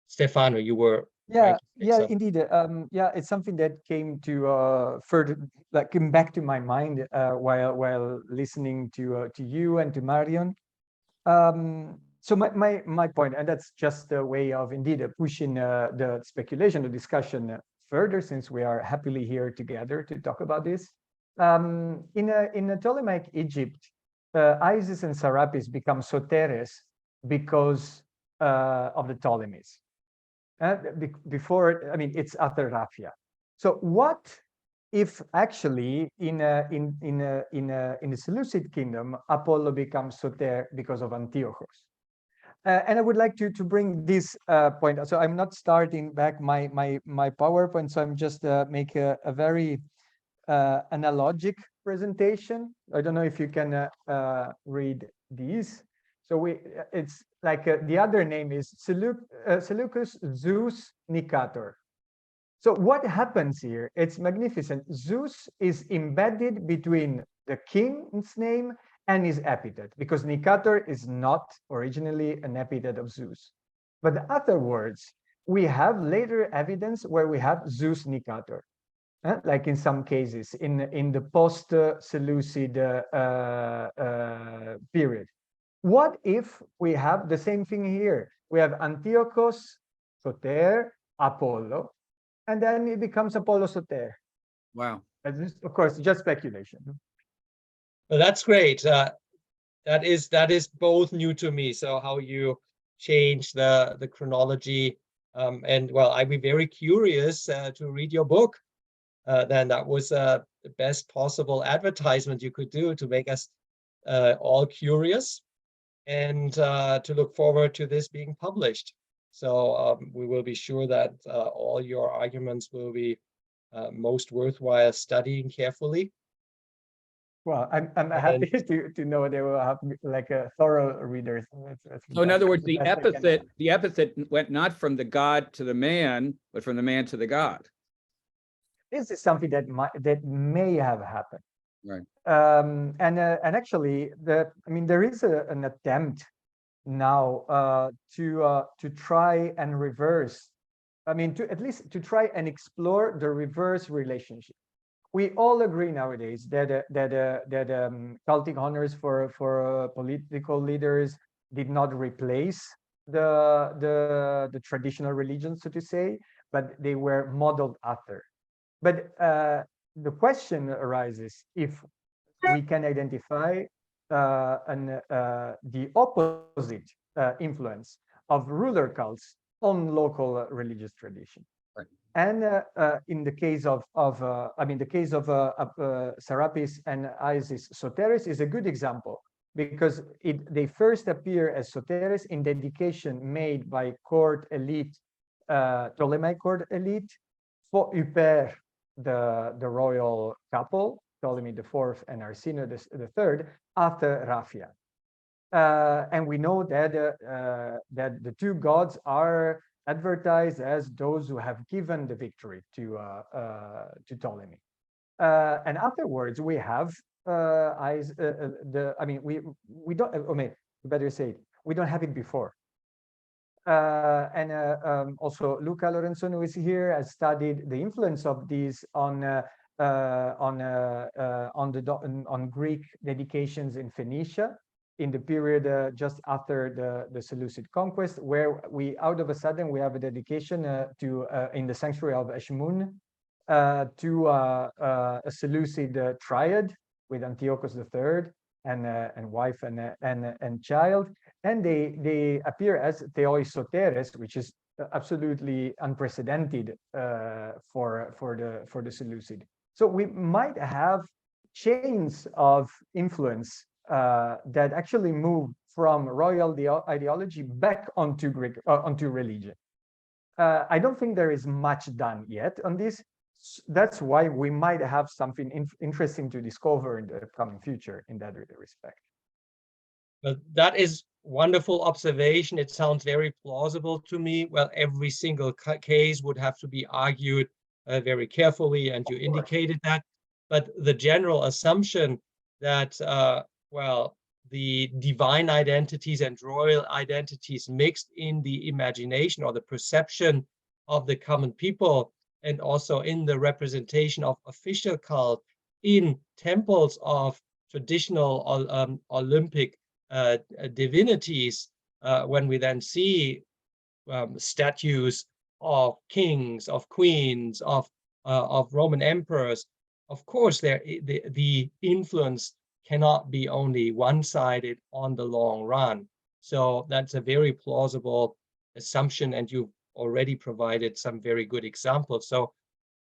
Stefano, you were indeed. It's something that came to came back to my mind while listening to you and to Marion. So my point, and that's just a way of indeed pushing the speculation, the discussion further, since we are happily here together to talk about this. In Ptolemaic Egypt, Isis and Serapis become Soteres because of the Ptolemies. Before, I mean, it's after Raphia. So what if actually in the Seleucid kingdom, Apollo becomes Soter because of Antiochos? And I would like to bring this point. So I'm not starting back my PowerPoint, so I'm just make a very analogic presentation. I don't know if you can read these. So it's like the other name is Seleucus Zeus Nicator. So what happens here? It's magnificent. Zeus is embedded between the king's name and his epithet, because Nicator is not originally an epithet of Zeus. But afterwards, we have later evidence where we have Zeus Nicator. like in some cases in the post-Seleucid period. What if we have the same thing here? We have Antiochos, Soter, Apollo, and then it becomes Apollo Soter. Wow. Of course, just speculation. Well, that's great. That is both new to me. So how you change the chronology, and well, I'd be very curious to read your book. Then that was the best possible advertisement you could do to make us all curious, and to look forward to this being published. So we will be sure that all your arguments will be most worthwhile studying carefully. Well, I'm happy to know they will have like a thorough readers. So in other words, the best I can epithet went not from the god to the man, but from the man to the god. This is something that may have happened. Right. And actually, there is an attempt now to try and reverse. At least to try and explore the reverse relationship. We all agree nowadays that cultic honors for political leaders did not replace the traditional religion, so to say, but they were modeled after. But the question arises if we can identify the opposite influence of ruler cults on local religious tradition. Right. And in the case of Serapis and Isis Soteres is a good example, because they first appear as Soteres in dedication made by court elite, Ptolemaic court elite, for Uper, the royal couple, Ptolemy IV and Arsinoe III, after Raphia. And we know that the two gods are advertised as those who have given the victory to Ptolemy. And afterwards, we have we don't. Better say it, we don't have it before. Also, Luca Lorenzoni, who is here, has studied the influence of these on Greek dedications in Phoenicia in the period just after the Seleucid conquest, where we out of a sudden we have a dedication in the sanctuary of Eshmun to a Seleucid triad with Antiochos III and wife and child, and they appear as Theoi Soteres, which is absolutely unprecedented for the Seleucid. So we might have chains of influence that actually move from royal ideology back onto Greek onto religion. I don't think there is much done yet on this. That's why we might have something interesting to discover in the coming future in that respect. But that is wonderful observation. It sounds very plausible to me. Well, every single case would have to be argued very carefully, and you indicated that. But the general assumption that, well, the divine identities and royal identities mixed in the imagination or the perception of the common people, and also in the representation of official cult in temples of traditional Olympic divinities, when we then see statues of kings, of queens, of Roman emperors, of course, the influence cannot be only one-sided on the long run. So that's a very plausible assumption, and you've already provided some very good examples. So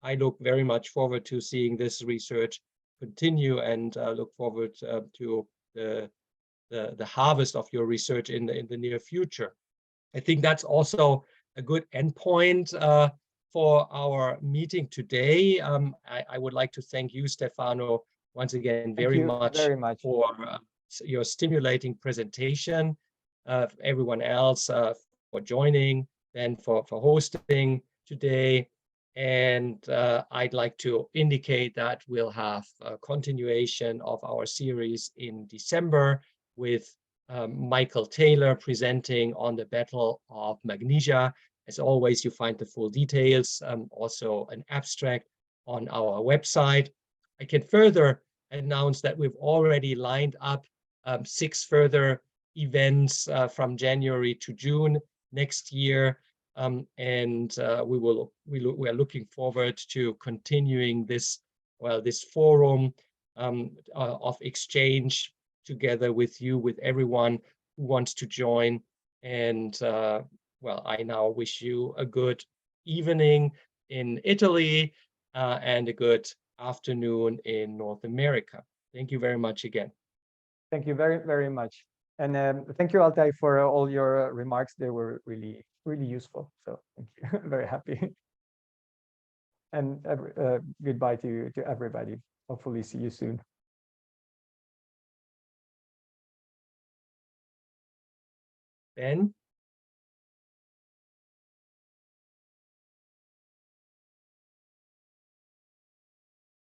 I look very much forward to seeing this research continue, and look forward to the harvest of your research in the near future. I think that's also a good endpoint for our meeting today. I would like to thank you, Stefano, once again very much for your stimulating presentation. Everyone else for joining and for hosting today. And I'd like to indicate that we'll have a continuation of our series in December with Michael Taylor presenting on the Battle of Magnesia. As always, you find the full details, also an abstract on our website. I can further announce that we've already lined up 6 further events from January to June next year. We are looking forward to continuing this forum of exchange together with you, with everyone who wants to join. And I now wish you a good evening in Italy and a good afternoon in North America. Thank you very much again. Thank you very, very much. And thank you, Altay, for all your remarks. They were really, really useful. So thank you. Very happy. And goodbye to everybody. Hopefully see you soon. Ben?